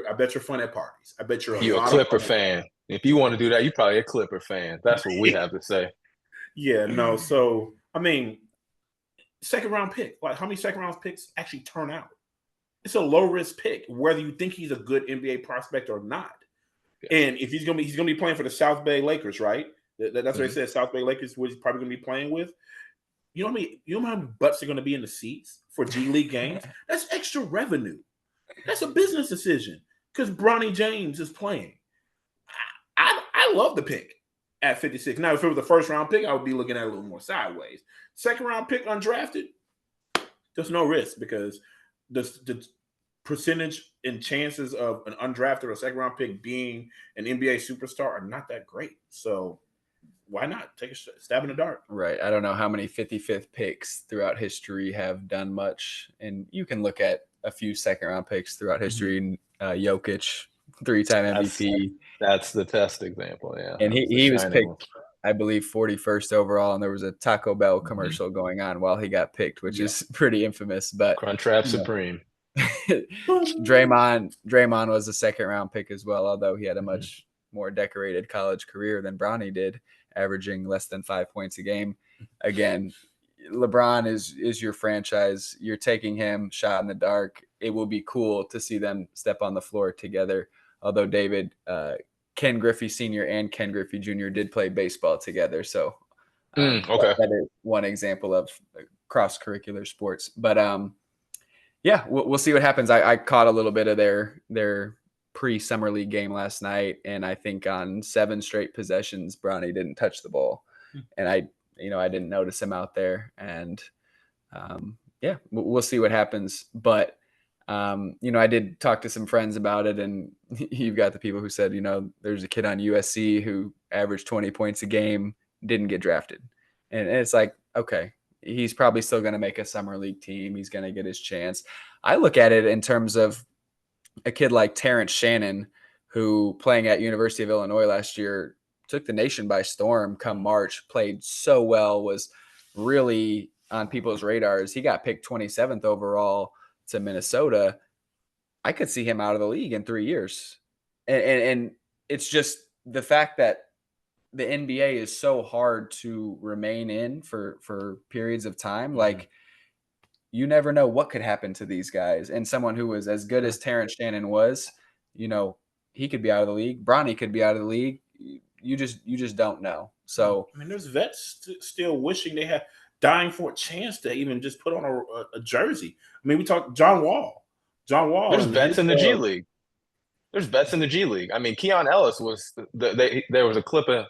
S2: I bet you're fun at parties. I bet you're a
S3: You're a
S2: lot of
S3: Clipper
S2: fun.
S3: fan. If you want to do that, you're probably a Clipper fan. That's what we have to say.
S2: Yeah, no. So, I mean, second round pick. Like, how many second round picks actually turn out? It's a low risk pick, whether you think he's a good NBA prospect or not. Yeah. And if he's gonna be playing for the South Bay Lakers, right? That's what they said. South Bay Lakers, what he's probably gonna be playing with. You know how many butts are gonna be in the seats for G League games? That's extra revenue. That's a business decision because Bronny James is playing. I love the pick at 56. Now, if it was the first round pick, I would be looking at it a little more sideways. Second round pick undrafted, there's no risk because the percentage and chances of an undrafted or second round pick being an NBA superstar are not that great. So why not take a stab in the dark?
S1: Right. I don't know how many 55th picks throughout history have done much. And you can look at a few second round picks throughout history. Jokic, 3-time MVP.
S3: That's the test example. Yeah.
S1: And he was picked, I believe, 41st overall. And there was a Taco Bell commercial going on while he got picked, which is pretty infamous. But
S3: Crunchwrap Supreme.
S1: Draymond was a second round pick as well, although he had a much more decorated college career than Bronny did, averaging less than 5 points a game. Again, LeBron is your franchise. You're taking him shot in the dark. It will be cool to see them step on the floor together. Although David, Ken Griffey Sr. and Ken Griffey Jr. did play baseball together. So that is one example of cross-curricular sports. But yeah, we'll see what happens. I caught a little bit of their pre-summer league game last night, and I think on 7 straight possessions, Bronny didn't touch the ball, and I didn't notice him out there. And yeah, we'll see what happens. But I did talk to some friends about it, and you've got the people who said, there's a kid on USC who averaged 20 points a game, didn't get drafted, and it's like, okay, he's probably still going to make a summer league team. He's going to get his chance. I look at it in terms of a kid like Terrence Shannon, who playing at University of Illinois last year took the nation by storm come March, played so well, was really on people's radars. He got picked 27th overall to Minnesota. I could see him out of the league in 3 years. And it's just the fact that the NBA is so hard to remain in for periods of time, like you never know what could happen to these guys. And someone who was as good as Terrence Shannon was, he could be out of the league. Bronny could be out of the league. You just don't know. So
S2: I mean, there's vets still wishing they had dying for a chance to even just put on a jersey. I mean, we talked John Wall.
S3: There's vets in the G League. There's vets in the G League. I mean, Keon Ellis was there was a clip of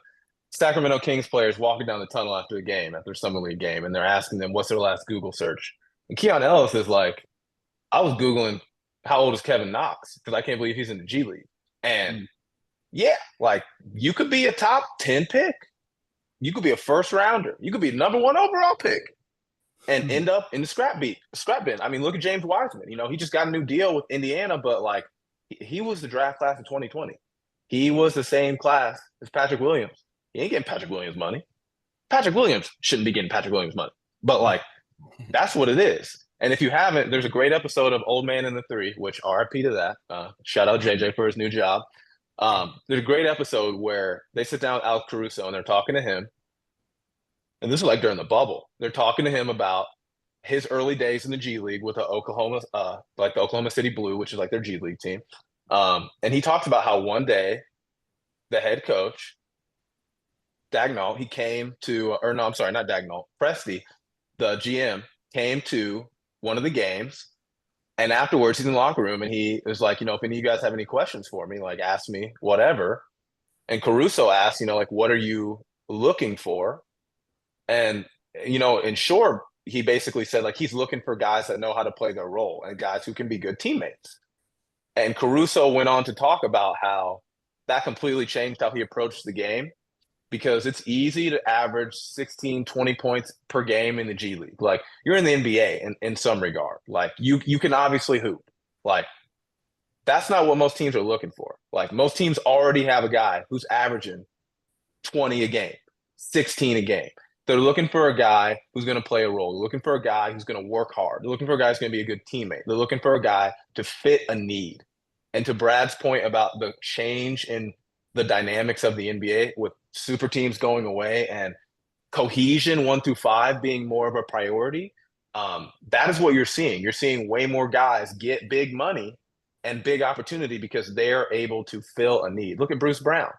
S3: Sacramento Kings players walking down the tunnel after a game, after a summer league game, and they're asking them what's their last Google search. And Keon Ellis is like, I was Googling how old is Kevin Knox because I can't believe he's in the G League. And yeah, like you could be a top 10 pick. You could be a first rounder. You could be a number 1 overall pick and end up in the scrap bin. I mean, look at James Wiseman. He just got a new deal with Indiana, but like he was the draft class of 2020. He was the same class as Patrick Williams. He ain't getting Patrick Williams money. Patrick Williams shouldn't be getting Patrick Williams money. But like, that's what it is. And if you haven't, there's a great episode of Old Man and the Three, which RIP to that. Shout out JJ for his new job. There's a great episode where they sit down with Alex Caruso and they're talking to him. And this is like during the bubble. They're talking to him about his early days in the G League with the Oklahoma City Blue, which is like their G League team. And he talks about how one day the head coach, Dagnall, he came to, or no, I'm sorry, not Dagnall, Presti, the GM, came to one of the games. And afterwards, he's in the locker room and he was like, if any of you guys have any questions for me, like ask me, whatever. And Caruso asked, like, what are you looking for? And, in short, he basically said, like, he's looking for guys that know how to play their role and guys who can be good teammates. And Caruso went on to talk about how that completely changed how he approached the game because it's easy to average 16, 20 points per game in the G League. Like, you're in the NBA in some regard. Like, you can obviously hoop. Like, that's not what most teams are looking for. Like, most teams already have a guy who's averaging 20 a game, 16 a game. They're looking for a guy who's going to play a role. They're looking for a guy who's going to work hard. They're looking for a guy who's going to be a good teammate. They're looking for a guy to fit a need. And to Brad's point about the change in the dynamics of the NBA with super teams going away and cohesion 1 through 5 being more of a priority, that is what you're seeing. You're seeing way more guys get big money and big opportunity because they're able to fill a need. Look at Bruce Brown.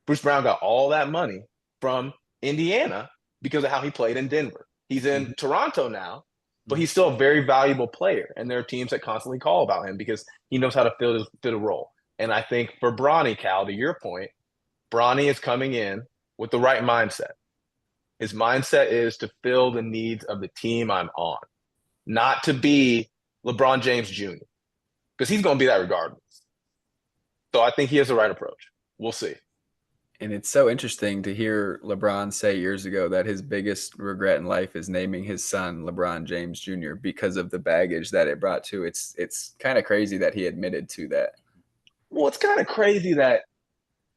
S3: Bruce Brown got all that money from Indiana because of how he played in Denver. He's in Toronto now, but he's still a very valuable player. And there are teams that constantly call about him because he knows how to fit a role. And I think for Bronny, Cal, to your point, Bronny is coming in with the right mindset. His mindset is to fill the needs of the team I'm on, not to be LeBron James Jr., because he's going to be that regardless. So I think he has the right approach. We'll see.
S1: And it's so interesting to hear LeBron say years ago that his biggest regret in life is naming his son LeBron James Jr. because of the baggage that it brought to. It's kind of crazy that he admitted to that.
S3: Well, it's kind of crazy that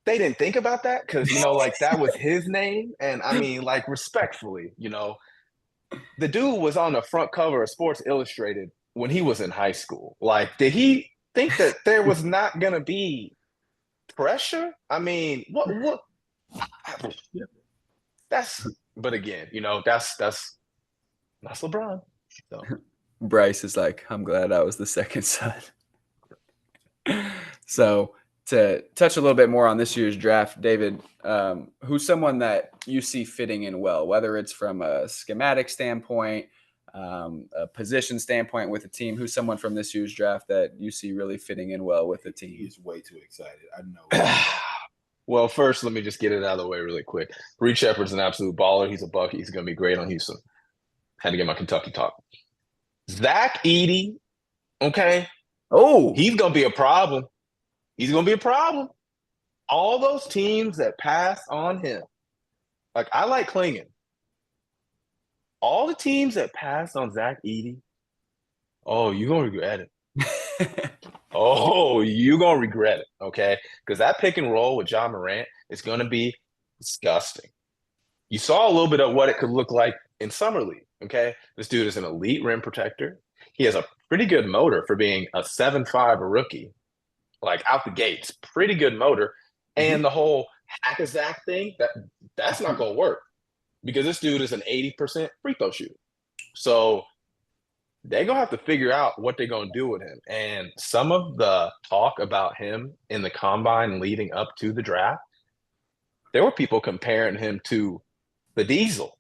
S3: they didn't think about that because, like that was his name. And I mean, like respectfully, the dude was on the front cover of Sports Illustrated when he was in high school. Like, did he think that there was not going to be pressure? I mean, what? But again, that's LeBron. So.
S1: Bryce is like, I'm glad I was the second son. So to touch a little bit more on this year's draft, David, who's someone that you see fitting in well, whether it's from a schematic standpoint, a position standpoint with a team, who's someone from this year's draft that you see really fitting in well with the team?
S2: He's way too excited. I know.
S3: Well, first, let me just get it out of the way really quick. Reed Shepard's an absolute baller. He's a buck. He's going to be great on Houston. Had to get my Kentucky talk. Zach Edey, okay?
S1: Oh,
S3: he's going to be a problem. He's going to be a problem. All those teams that pass on him, like I like Klingon. All the teams that pass on Zach Edey, oh, you're going to regret it. Oh, you're going to regret it, okay? Because that pick and roll with John Morant is going to be disgusting. You saw a little bit of what it could look like in Summer League, okay? This dude is an elite rim protector. He has a pretty good motor for being a 7'5" rookie, like out the gates. Pretty good motor. And the whole hack a Zach thing, that's not going to work because this dude is an 80% free throw shooter. So they're going to have to figure out what they're going to do with him. And some of the talk about him in the combine leading up to the draft, there were people comparing him to the Diesel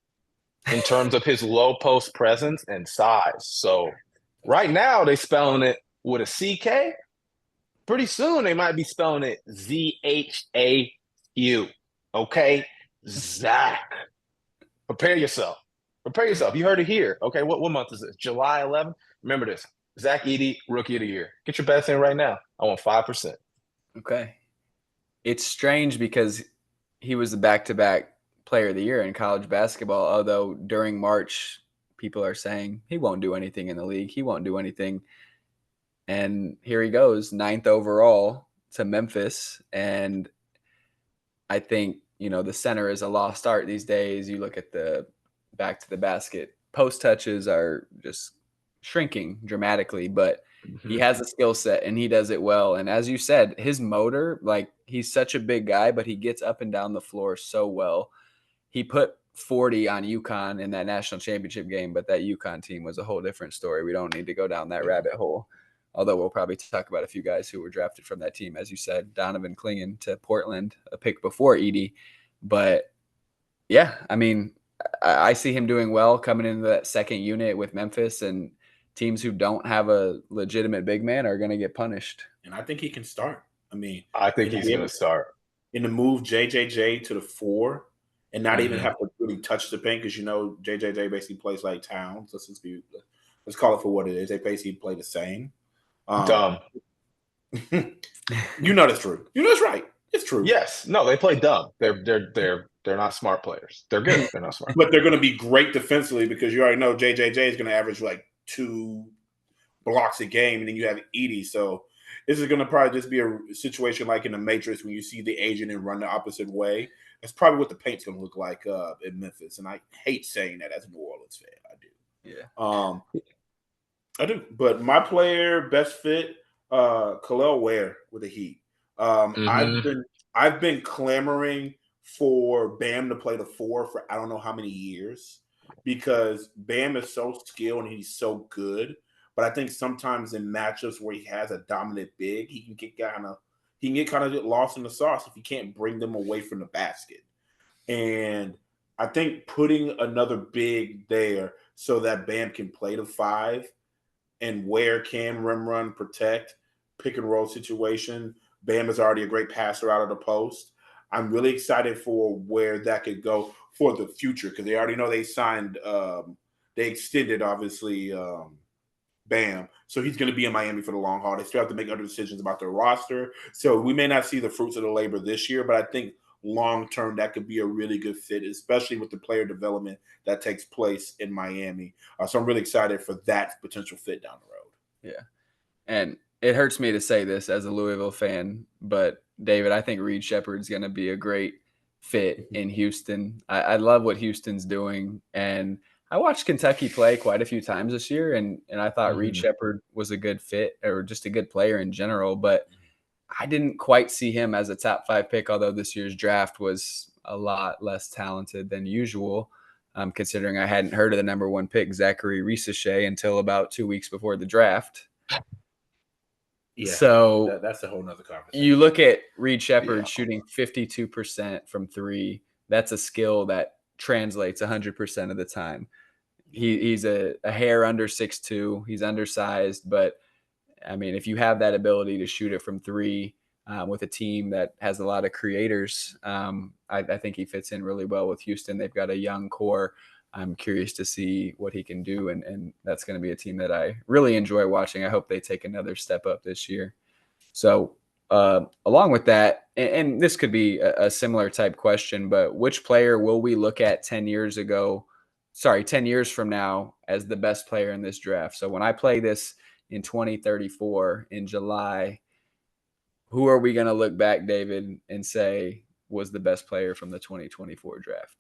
S3: in terms of his low post presence and size. So right now they spelling it with a CK. Pretty soon they might be spelling it ZHAU. Okay? Zach. Prepare yourself. Prepare yourself. You heard it here. Okay, what month is this? July 11th? Remember this. Zach Edey, Rookie of the Year. Get your bets in right now. I want 5%.
S1: Okay. It's strange because he was the back-to-back player of the year in college basketball, although during March, people are saying he won't do anything in the league. He won't do anything. And here he goes, 9th overall to Memphis. And I think, the center is a lost art these days. You look at the back to the basket, post touches are just shrinking dramatically, but he has a skill set and he does it well. And as you said, his motor, like he's such a big guy, but he gets up and down the floor so well. He put 40 on UConn in that national championship game, but that UConn team was a whole different story. We don't need to go down that rabbit hole. Although we'll probably talk about a few guys who were drafted from that team, as you said, Donovan Clingan to Portland, a pick before Edey. But yeah, I mean, I see him doing well coming into that second unit with Memphis, and teams who don't have a legitimate big man are going to get punished.
S2: And I think he can start. I mean,
S3: I think he's going to start.
S2: In the move JJJ to the 4 and not even have to really touch the paint because, JJJ basically plays like Towns. Let's call it for what it is. They basically play the same.
S3: Dumb.
S2: That's true. That's right. It's true.
S3: Yes. No, they play dumb. They're not smart players. They're good. They're not smart.
S2: But they're going to be great defensively because you already know JJJ is going to average like 2 blocks a game, and then you have Edey. So this is going to probably just be a situation like in the Matrix when you see the agent and run the opposite way. That's probably what the paint's going to look like in Memphis. And I hate saying that as a New Orleans fan. I do.
S1: Yeah.
S2: I do. But my player, best fit, Khalil Ware with the Heat. I've been clamoring for Bam to play the 4 for I don't know how many years because Bam is so skilled and he's so good. But I think sometimes in matchups where he has a dominant big, he can get kind of lost in the sauce if he can't bring them away from the basket. And I think putting another big there so that Bam can play the 5 and Ware can rim run, protect, pick and roll situation. Bam is already a great passer out of the post. I'm really excited for where that could go for the future because they already know they signed, they extended, obviously, Bam. So he's going to be in Miami for the long haul. They still have to make other decisions about their roster. So we may not see the fruits of the labor this year, but I think long-term that could be a really good fit, especially with the player development that takes place in Miami. So I'm really excited for that potential fit down the road.
S1: Yeah. And it hurts me to say this as a Louisville fan, but David, I think Reed Sheppard's going to be a great fit in Houston. I love what Houston's doing. And I watched Kentucky play quite a few times this year, and I thought Reed Sheppard was a good fit or just a good player in general, but I didn't quite see him as a top 5 pick, although this year's draft was a lot less talented than usual, considering I hadn't heard of the number 1 pick, Zachary Risache, until about 2 weeks before the draft.
S2: Yeah,
S1: so
S2: that's a whole nother conversation.
S1: You look at Reed Sheppard shooting 52% from 3. That's a skill that translates 100% of the time. He's a hair under 6'2". He's undersized, but I mean, if you have that ability to shoot it from 3 with a team that has a lot of creators, I think he fits in really well with Houston. They've got a young core. I'm curious to see what he can do, and that's going to be a team that I really enjoy watching. I hope they take another step up this year. So along with that, and this could be a similar type question, but which player will we look at 10 years from now as the best player in this draft? So when I play this in 2034 in July, who are we going to look back, David, and say was the best player from the 2024 draft?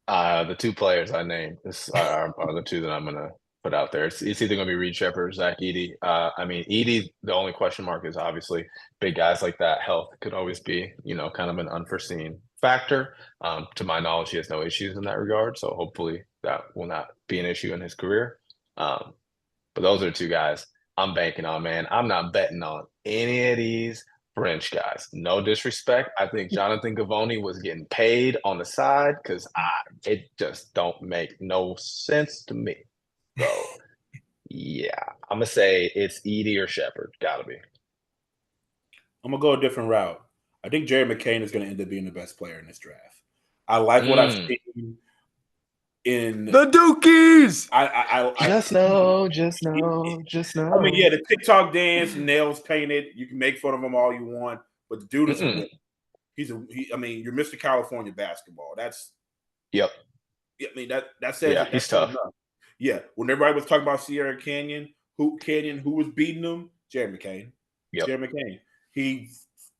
S3: The 2 players I named are the 2 that I'm going to put out there. It's either going to be Reed Shepherd or Zach Edey. I mean, Edey, the only question mark is obviously big guys like that. Health could always be, kind of an unforeseen factor. To my knowledge, he has no issues in that regard. So hopefully that will not be an issue in his career. But those are two guys I'm banking on, man. I'm not betting on any of these French guys. No disrespect. I think Jonathan Gavoni was getting paid on the side because it just don't make no sense to me. So, yeah, I'm going to say it's Edey or Shepherd. Got to be.
S2: I'm going to go a different route. I think Jerry McCain is going to end up being the best player in this draft. I like what I've seen in
S1: the Dukies.
S2: Just know. I mean, yeah, the TikTok dance, nails painted. You can make fun of him all you want, but the dude is a winner. I mean, you're Mr. California basketball. That's
S3: yep.
S2: I mean that says
S3: he's tough.
S2: Enough. Yeah, when everybody was talking about Sierra Canyon, who was beating them? Jerry McCain.
S3: Yep.
S2: Jerry McCain. He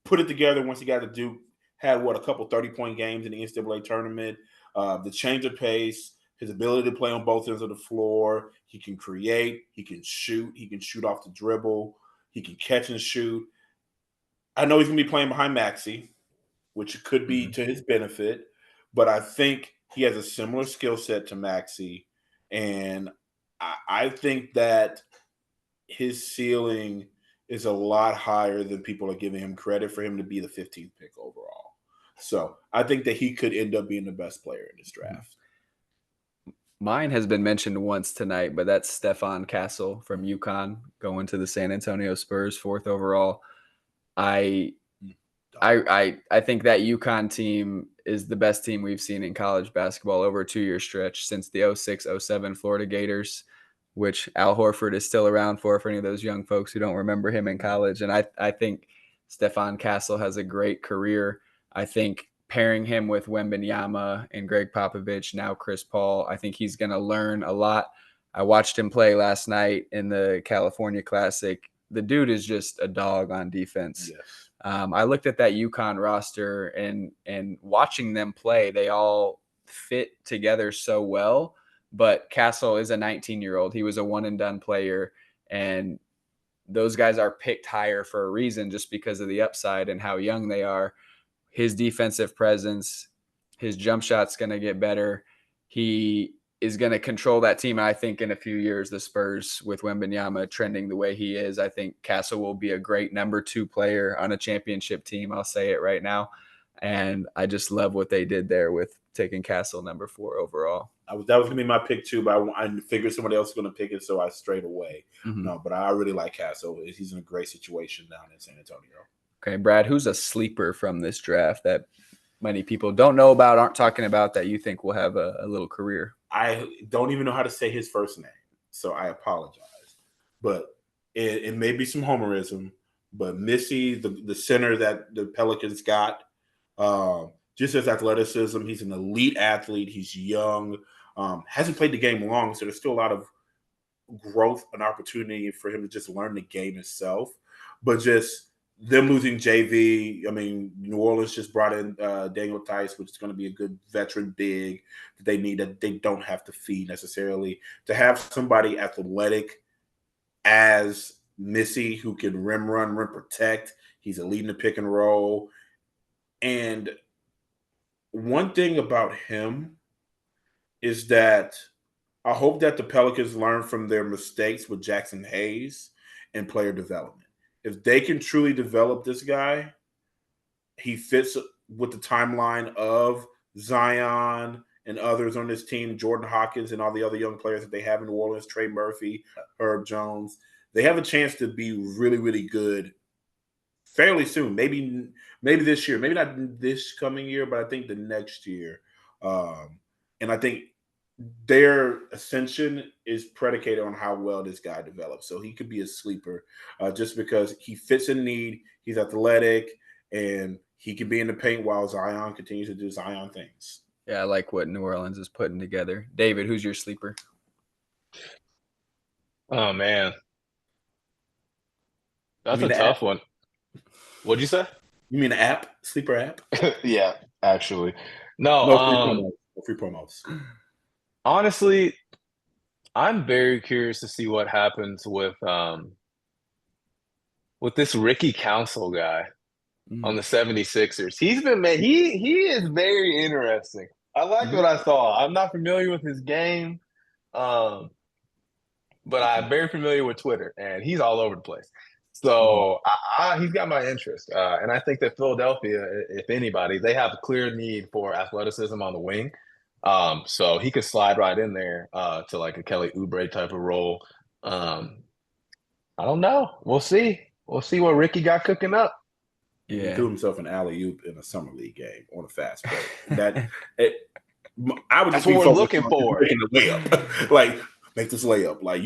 S2: put it together once he got to Duke. Had a couple 30-point games in the NCAA tournament. The change of pace. His ability to play on both ends of the floor. He can create. He can shoot. He can shoot off the dribble. He can catch and shoot. I know he's going to be playing behind Maxey, which could be to his benefit. But I think he has a similar skill set to Maxey. And I think that his ceiling is a lot higher than people are giving him credit for him to be the 15th pick overall. So I think that he could end up being the best player in this draft.
S1: Mine has been mentioned once tonight, but that's Stefan Castle from UConn going to the San Antonio Spurs, 4th overall. I think that UConn team is the best team we've seen in college basketball over a 2-year stretch since the 06-07 Florida Gators, which Al Horford is still around for any of those young folks who don't remember him in college. And I think Stefan Castle has a great career. I think pairing him with Wembanyama and Greg Popovich, now Chris Paul, I think he's going to learn a lot. I watched him play last night in the California Classic. The dude is just a dog on defense.
S2: Yes.
S1: I looked at that UConn roster and watching them play, they all fit together so well. But Castle is a 19-year-old. He was a one-and-done player, and those guys are picked higher for a reason just because of the upside and how young they are. His defensive presence, his jump shot's going to get better. He is going to control that team. I think in a few years, the Spurs with Wembanyama trending the way he is, I think Castle will be a great number 2 player on a championship team. I'll say it right now. And I just love what they did there with taking Castle number 4 overall.
S2: That was going to be my pick too, but I figured somebody else was going to pick it, so I strayed away. No, but I really like Castle. He's in a great situation down in San Antonio.
S1: Okay, Brad, who's a sleeper from this draft that many people don't know about, aren't talking about, that you think will have a little career?
S2: I don't even know how to say his first name, so I apologize. But it may be some homerism, but Missy, the center that the Pelicans got, just his athleticism, he's an elite athlete. He's young, hasn't played the game long, so there's still a lot of growth and opportunity for him to just learn the game itself. But just them losing JV, I mean, New Orleans just brought in Daniel Tice, which is going to be a good veteran big that they need, that they don't have to feed necessarily. To have somebody athletic as Missy who can rim run, rim protect, he's a lead in the pick and roll. And one thing about him is that I hope that the Pelicans learn from their mistakes with Jackson Hayes and player development. If they can truly develop this guy, he fits with the timeline of Zion and others on this team, Jordan Hawkins and all the other young players that they have in New Orleans, Trey Murphy, Herb Jones. They have a chance to be really, really good fairly soon. Maybe this year. Maybe not this coming year, but I think the next year. And I think their ascension is predicated on how well this guy develops. So he could be a sleeper just because he fits in need. He's athletic, and he can be in the paint while Zion continues to do Zion things.
S1: Yeah, I like what New Orleans is putting together. David, who's your sleeper?
S3: Oh, man. That's a tough one. What'd you say?
S2: You mean the app? Sleeper app?
S3: Yeah, actually. No
S2: free promos.
S3: Honestly, I'm very curious to see what happens with this Ricky Council guy on the 76ers. He's been made he is very interesting. I like what I saw. I'm not familiar with his game, um, but I'm very familiar with Twitter, and he's all over the place. So he's got my interest, and I think that Philadelphia, if anybody, they have a clear need for athleticism on the wing. So he could slide right in there to like a Kelly Oubre type of role. I don't know. We'll see. We'll see what Ricky got cooking up.
S2: He threw himself an alley-oop in a summer league game on a fast break. I would just be
S3: what we're looking for.
S2: Making the layup. Like, make this layup. Like,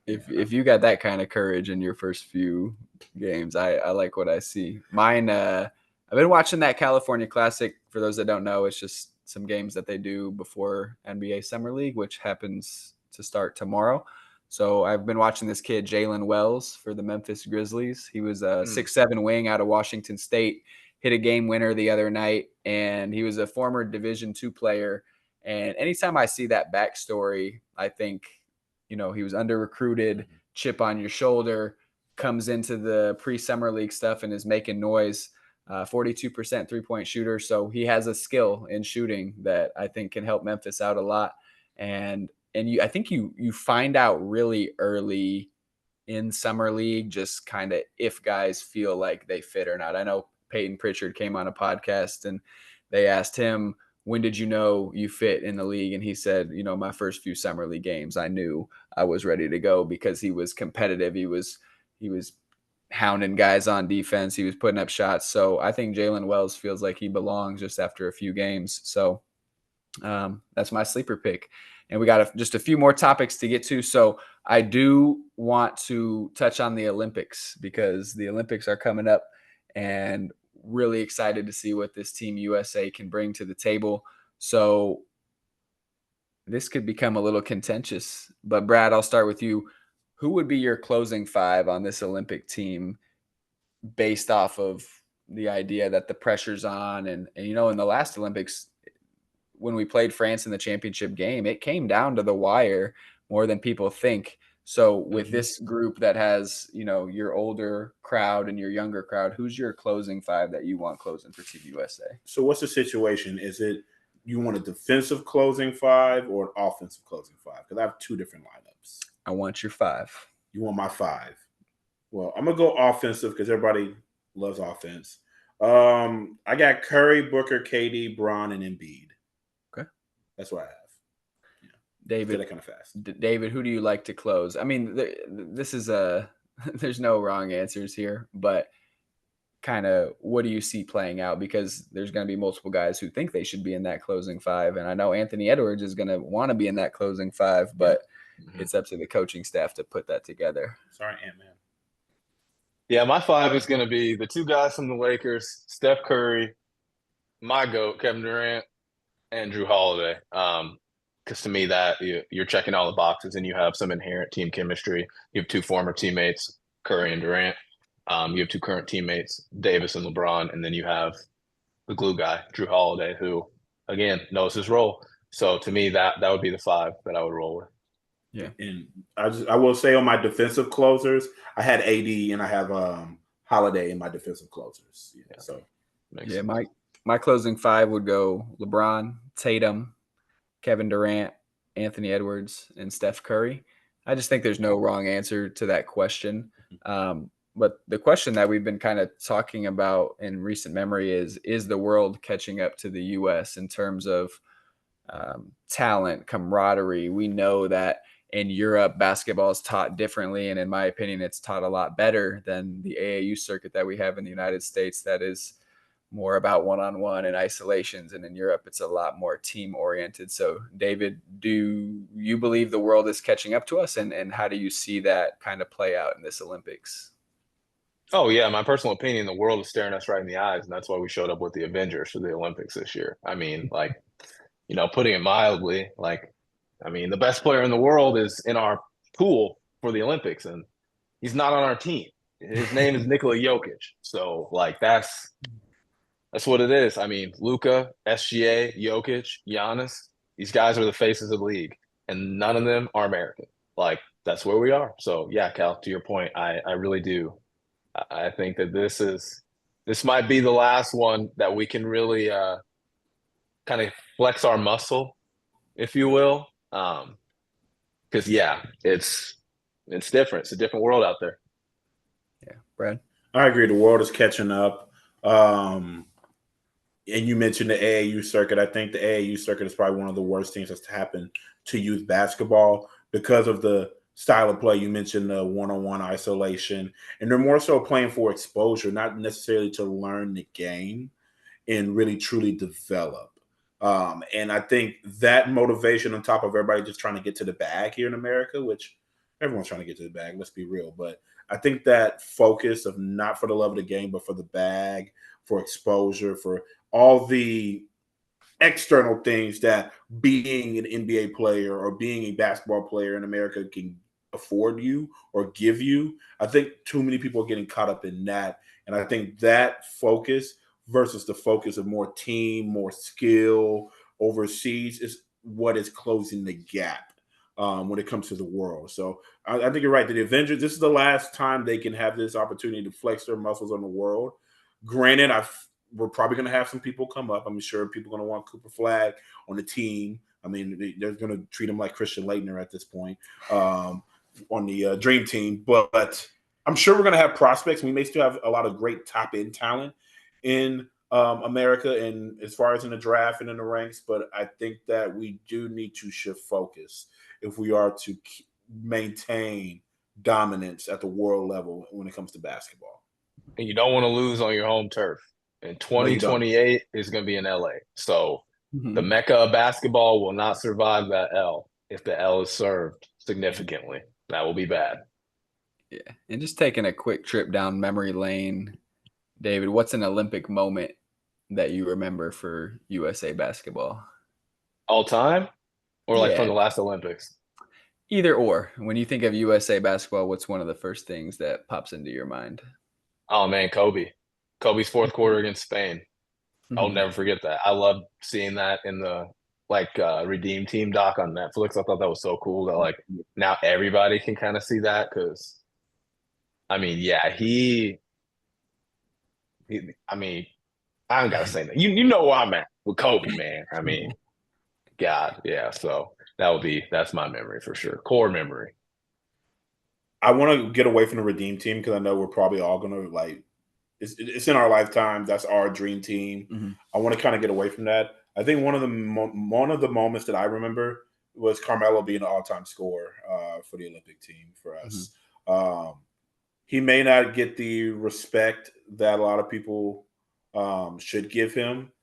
S1: If you got that kind of courage in your first few games, I like what I see. Mine, I've been watching that California Classic. For those that don't know, it's just some games that they do before NBA Summer League, which happens to start tomorrow. So I've been watching this kid, Jalen Wells, for the Memphis Grizzlies. He was a 6'7" wing out of Washington State, hit a game winner the other night, and he was a former Division II player. And anytime I see that backstory, I think, he was under-recruited, chip on your shoulder, comes into the pre-Summer League stuff and is making noise. 42% three-point shooter, so he has a skill in shooting that I think can help Memphis out a lot. And I think you find out really early in Summer League just kind of if guys feel like they fit or not. I know Peyton Pritchard came on a podcast and they asked him, when did you know you fit in the league? And he said, my first few Summer League games, I knew I was ready to go because he was competitive. He was hounding guys on defense. He was putting up shots. So I think Jalen Wells feels like he belongs just after a few games. So that's my sleeper pick. And we got just a few more topics to get to. So I do want to touch on the Olympics because the Olympics are coming up and really excited to see what this Team USA can bring to the table. So this could become a little contentious. But Brad, I'll start with you. Who would be your closing five on this Olympic team based off of the idea that the pressure's on? And in the last Olympics, when we played France in the championship game, it came down to the wire more than people think. So with this group that has, your older crowd and your younger crowd, who's your closing five that you want closing for Team USA?
S2: So what's the situation? Is it you want a defensive closing five or an offensive closing five? Because I have two different lineups.
S1: I want your five.
S2: You want my five? Well, I'm going to go offensive because everybody loves offense. I got Curry, Booker, KD, Bron, and Embiid.
S1: Okay.
S2: That's what I have. Yeah.
S1: David,
S2: that kind of fast.
S1: David, who do you like to close? I mean, this is there's no wrong answers here, but kind of what do you see playing out? Because there's going to be multiple guys who think they should be in that closing five. And I know Anthony Edwards is going to want to be in that closing five, but it's up to the coaching staff to put that together.
S2: Sorry, Ant-Man.
S3: Yeah, my five is going to be the two guys from the Lakers, Steph Curry, my GOAT, Kevin Durant, and Drew Holiday. Because to me, that you're checking all the boxes and you have some inherent team chemistry. You have two former teammates, Curry and Durant. You have two current teammates, Davis and LeBron, and then you have the glue guy, Drew Holiday, who, again, knows his role. So to me, that would be the five that I would roll with.
S1: Yeah,
S2: and I will say on my defensive closers, I had AD and I have Holiday in my defensive closers. Yeah, so
S1: yeah, my closing five would go LeBron, Tatum, Kevin Durant, Anthony Edwards, and Steph Curry. I just think there's no wrong answer to that question. But the question that we've been kind of talking about in recent memory is the world catching up to the U.S. in terms of talent, camaraderie? We know that in Europe, basketball is taught differently. And in my opinion, it's taught a lot better than the AAU circuit that we have in the United States that is more about one-on-one and isolations. And in Europe, it's a lot more team-oriented. So, David, do you believe the world is catching up to us? And how do you see that kind of play out in this Olympics?
S3: Oh, yeah. My personal opinion, the world is staring us right in the eyes. And that's why we showed up with the Avengers for the Olympics this year. I mean, putting it mildly, the best player in the world is in our pool for the Olympics, and he's not on our team. His name is Nikola Jokic. So, that's what it is. I mean, Luka, SGA, Jokic, Giannis, these guys are the faces of the league. and none of them are American. Like, that's where we are. So yeah, Cal, to your point, I really do. I think that this might be the last one that we can really kind of flex our muscle, if you will. Because yeah, it's different. It's a different world out there.
S1: Yeah, Brad.
S2: I agree. The world is catching up. And you mentioned the AAU circuit. I think the AAU circuit is probably one of the worst things that's happened to youth basketball because of the style of play. You mentioned the one-on-one isolation, and they're more so playing for exposure, not necessarily to learn the game and really truly develop. And I think that motivation, on top of everybody just trying to get to the bag here in America, which everyone's trying to get to the bag, let's be real. But I think that focus of not for the love of the game, but for the bag, for exposure, for all the external things that being an NBA player or being a basketball player in America can afford you or give you. I think too many people are getting caught up in that. And I think that focus versus the focus of more team, more skill overseas is what is closing the gap when it comes to the world. So I think you're right. The Avengers, this is the last time they can have this opportunity to flex their muscles on the world. Granted, we're probably going to have some people come up. I'm sure people are going to want Cooper Flag on the team. I mean, they're going to treat him like Christian Laettner at this point on the Dream Team. But I'm sure we're going to have prospects. We may still have a lot of great top-end talent in America and as far as in the draft and in the ranks. But I think that we do need to shift focus if we are to maintain dominance at the world level when it comes to basketball.
S3: And you don't want to lose on your home turf. And
S2: No, you don't.
S3: 2028 is going to be in LA. So
S1: Mm-hmm.
S3: the Mecca of basketball will not survive that L if the L is served significantly. That will be bad.
S1: Yeah. And just taking a quick trip down memory lane, David, what's an Olympic moment that you remember for USA basketball?
S3: All time or like from
S1: Yeah.
S3: the last Olympics?
S1: Either or. When you think of USA basketball, what's one of the first things that pops into your mind?
S3: Oh, man, Kobe. Kobe's fourth quarter against Spain. I'll
S1: Mhm.
S3: never forget that. I loved seeing that in the Redeem Team doc on Netflix. I thought that was so cool that like now everybody can kind of see that because I mean, yeah, I mean, I don't gotta say that. You know where I'm at with Kobe, man. I mean, God, yeah. So that's my memory for sure. Core memory.
S2: I want to get away from the Redeem Team because I know we're probably all going to like it's in our lifetime. That's our dream team.
S1: Mhm.
S2: I want to kind of get away from that. I think one of the moments that I remember was Carmelo being an all-time scorer for the Olympic team for us. He may not get the respect that a lot of people should give him.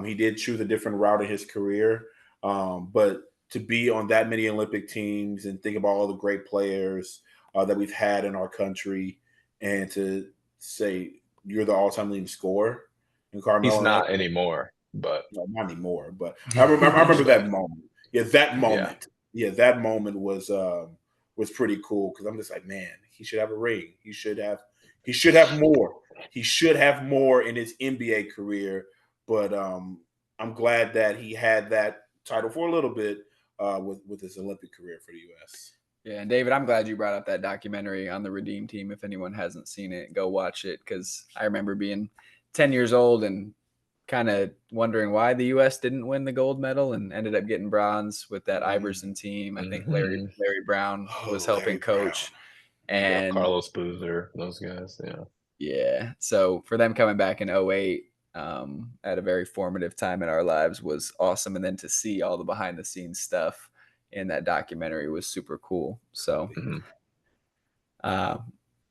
S2: He did choose a different route in his career, but to be on that many Olympic teams and think about all the great players that we've had in our country, and to say you're the all-time leading scorer, and
S3: He's
S2: Carmelo,
S3: not anymore, but
S2: no, not anymore, but I remember that moment. Yeah, that
S3: yeah.
S2: moment. Yeah, that moment was pretty cool because I'm just like, man, he should have a ring. He should have more. He should have more in his NBA career. But I'm glad that he had that title for a little bit with his Olympic career for the U.S.
S1: Yeah, and David, I'm glad you brought up that documentary on the Redeem Team. If anyone hasn't seen it, go watch it because I remember being 10 years old and kind of wondering why the U.S. didn't win the gold medal and ended up getting bronze with that Iverson team. I think Larry Brown was helping
S2: Larry Brown.
S1: coach,
S3: Yeah,
S1: and
S3: Carlos Boozer, those guys.
S1: yeah, so for them coming back in '08 at a very formative time in our lives was awesome, and then to see all the behind the scenes stuff in that documentary was super cool. So.
S3: Mm-hmm.
S1: Uh,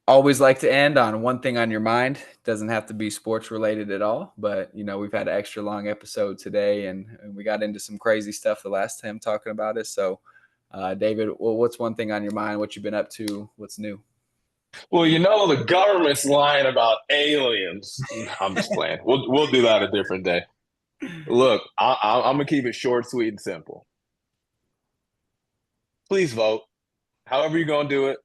S1: Always like to end on one thing on your mind. Doesn't have to be sports related at all, but we've had an extra long episode today, and we got into some crazy stuff the last time talking about it. So, David, well, what's one thing on your mind? What you've been up to? What's new?
S3: Well, the government's lying about aliens. I'm just playing. We'll do that a different day. Look, I'm gonna keep it short, sweet, and simple. Please vote. However you're gonna do it,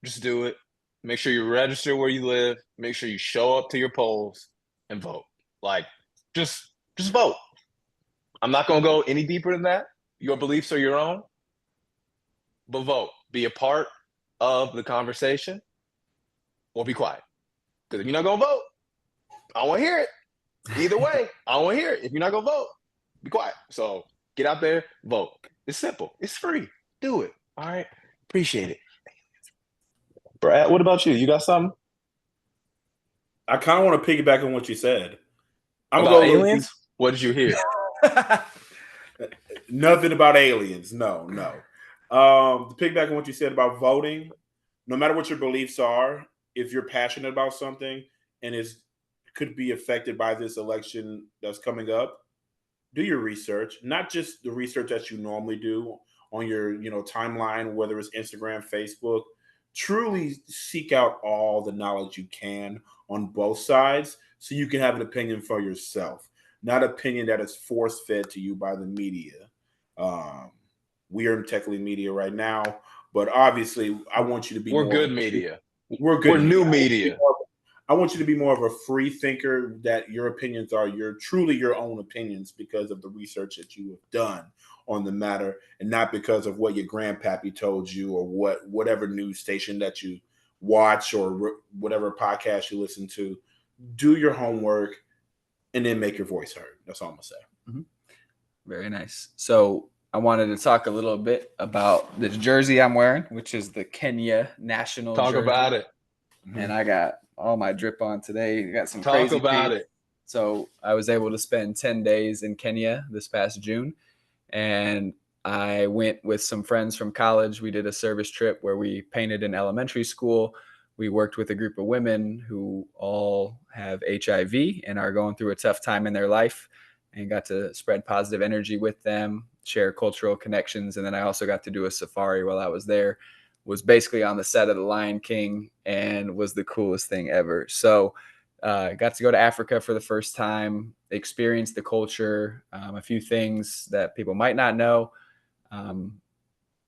S3: just do it. Make sure you register where you live. Make sure you show up to your polls and vote. Like, just vote. I'm not gonna go any deeper than that. Your beliefs are your own. but vote. Be a part of the conversation or be quiet. Because if you're not going to vote, I don't want to hear it. Either way, I don't want to hear it. If you're not going to vote, be quiet. So get out there, vote. It's simple. It's free. Do it. All right. Appreciate it. Brad, what about you? You got something?
S2: I kind of want to piggyback on what you said. I'm
S3: about
S2: going to
S3: aliens? What did you hear?
S2: Nothing about aliens. No. To piggyback on what you said about voting, no matter what your beliefs are, if you're passionate about something and could be affected by this election that's coming up, do your research. Not just the research that you normally do on your timeline, whether it's Instagram, Facebook. Truly seek out all the knowledge you can on both sides so you can have an opinion for yourself, not opinion that is force-fed to you by the media. We are technically media right now, but obviously I want you to be
S3: We're good media.
S2: We're good.
S3: We're new media.
S2: I want you to be more of a free thinker, that your opinions are truly your own opinions because of the research that you have done on the matter, and not because of what your grandpappy told you or whatever news station that you watch or whatever podcast you listen to. Do your homework and then make your voice heard. That's all I'm gonna say.
S1: Mm-hmm. Very nice. So I wanted to talk a little bit about this jersey I'm wearing, which is the Kenya national jersey.
S3: Talk about it.
S1: And I got all my drip on today. I got some
S3: Talk
S1: crazy
S3: about
S1: feet.
S3: it.
S1: So I was able to spend 10 days in Kenya this past June. And I went with some friends from college. We did a service trip where we painted an elementary school. We worked with a group of women who all have HIV and are going through a tough time in their life, and got to spread positive energy with them, share cultural connections. And then I also got to do a safari while I was there. Was basically on the set of The Lion King and was the coolest thing ever. So got to go to Africa for the first time, experience the culture, a few things that people might not know.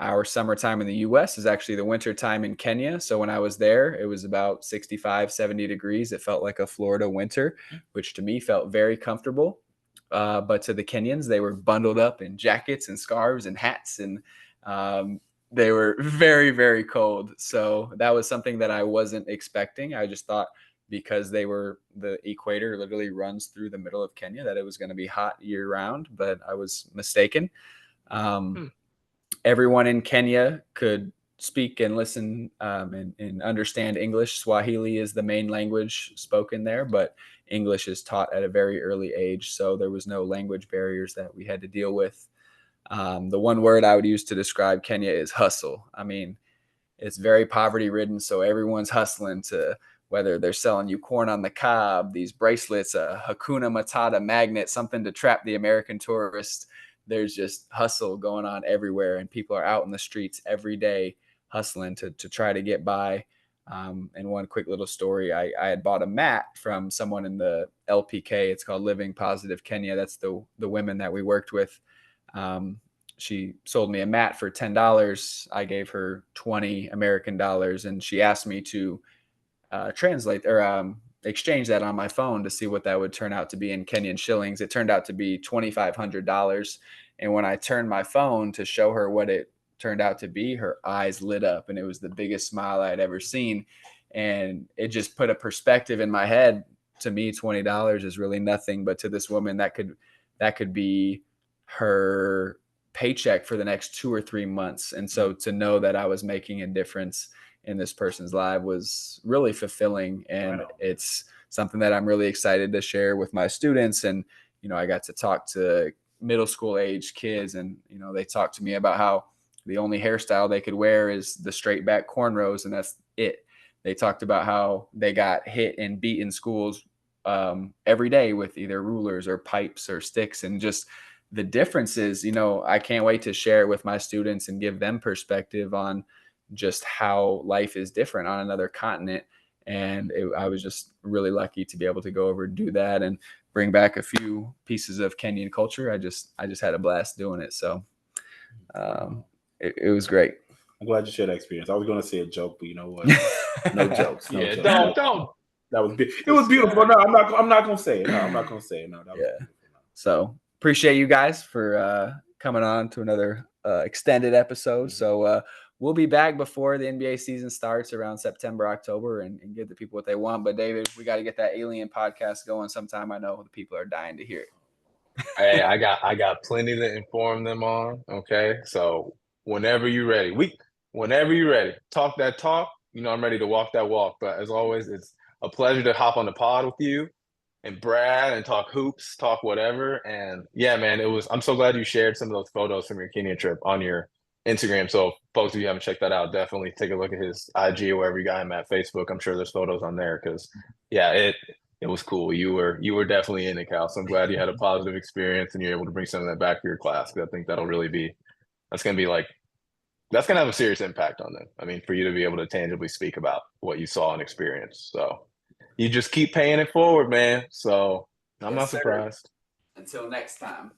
S1: Our summertime in the U.S. is actually the winter time in Kenya. So when I was there, it was about 65, 70 degrees. It felt like a Florida winter, which to me felt very comfortable. But to the Kenyans, they were bundled up in jackets and scarves and hats, and they were very, very cold. So that was something that I wasn't expecting. I just thought because the equator literally runs through the middle of Kenya, that it was going to be hot year round, but I was mistaken. Everyone in Kenya could speak and listen and understand English. Swahili is the main language spoken there, but English is taught at a very early age. So there was no language barriers that we had to deal with. The one word I would use to describe Kenya is hustle. I mean, it's very poverty ridden. So everyone's hustling to, whether they're selling you corn on the cob, these bracelets, a Hakuna Matata magnet, something to trap the American tourist. There's just hustle going on everywhere, and people are out in the streets every day hustling to try to get by. And one quick little story, I had bought a mat from someone in the LPK. It's called Living Positive Kenya. That's the women that we worked with. She sold me a mat for $10. I gave her 20 American dollars, and she asked me to translate or exchange that on my phone to see what that would turn out to be in Kenyan shillings. It turned out to be $2,500. And when I turned my phone to show her what it turned out to be, her eyes lit up, and it was the biggest smile I'd ever seen. And it just put a perspective in my head. To me, $20 is really nothing, but to this woman, that could be her paycheck for the next 2 or 3 months. And so to know that I was making a difference in this person's life was really fulfilling. And it's something that I'm really excited to share with my students. And, I got to talk to middle school age kids, and, they talked to me about how the only hairstyle they could wear is the straight back cornrows, and that's it. They talked about how they got hit and beat in schools every day with either rulers or pipes or sticks, and just the differences. I can't wait to share it with my students and give them perspective on just how life is different on another continent. And I was just really lucky to be able to go over and do that and bring back a few pieces of Kenyan culture. I just had a blast doing it. So it was great.
S2: I'm glad you shared that experience. I was going to say a joke, but you know what? No jokes. No jokes.
S3: Don't.
S2: That was it was beautiful. No, I'm not going to say it. No, I'm not going to say it. No, that was beautiful.
S1: So appreciate you guys for coming on to another extended episode. So we'll be back before the NBA season starts around September, October, and give the people what they want. But David, we got to get that alien podcast going sometime. I know the people are dying to hear it.
S3: Hey, I got plenty to inform them on. Okay, so whenever you're ready, talk that talk. I'm ready to walk that walk. But as always, it's a pleasure to hop on the pod with you and Brad and talk hoops, talk whatever. And yeah, man, I'm so glad you shared some of those photos from your Kenya trip on your Instagram. So folks, if you haven't checked that out, definitely take a look at his IG or wherever you got him at Facebook. I'm sure there's photos on there because yeah, it was cool. You were definitely in it, Cal. So I'm glad you had a positive experience and you're able to bring some of that back to your class. Because I think that's gonna have a serious impact on them. I mean, for you to be able to tangibly speak about what you saw and experienced. So you just keep paying it forward, man. So I'm not surprised.
S1: Until next time.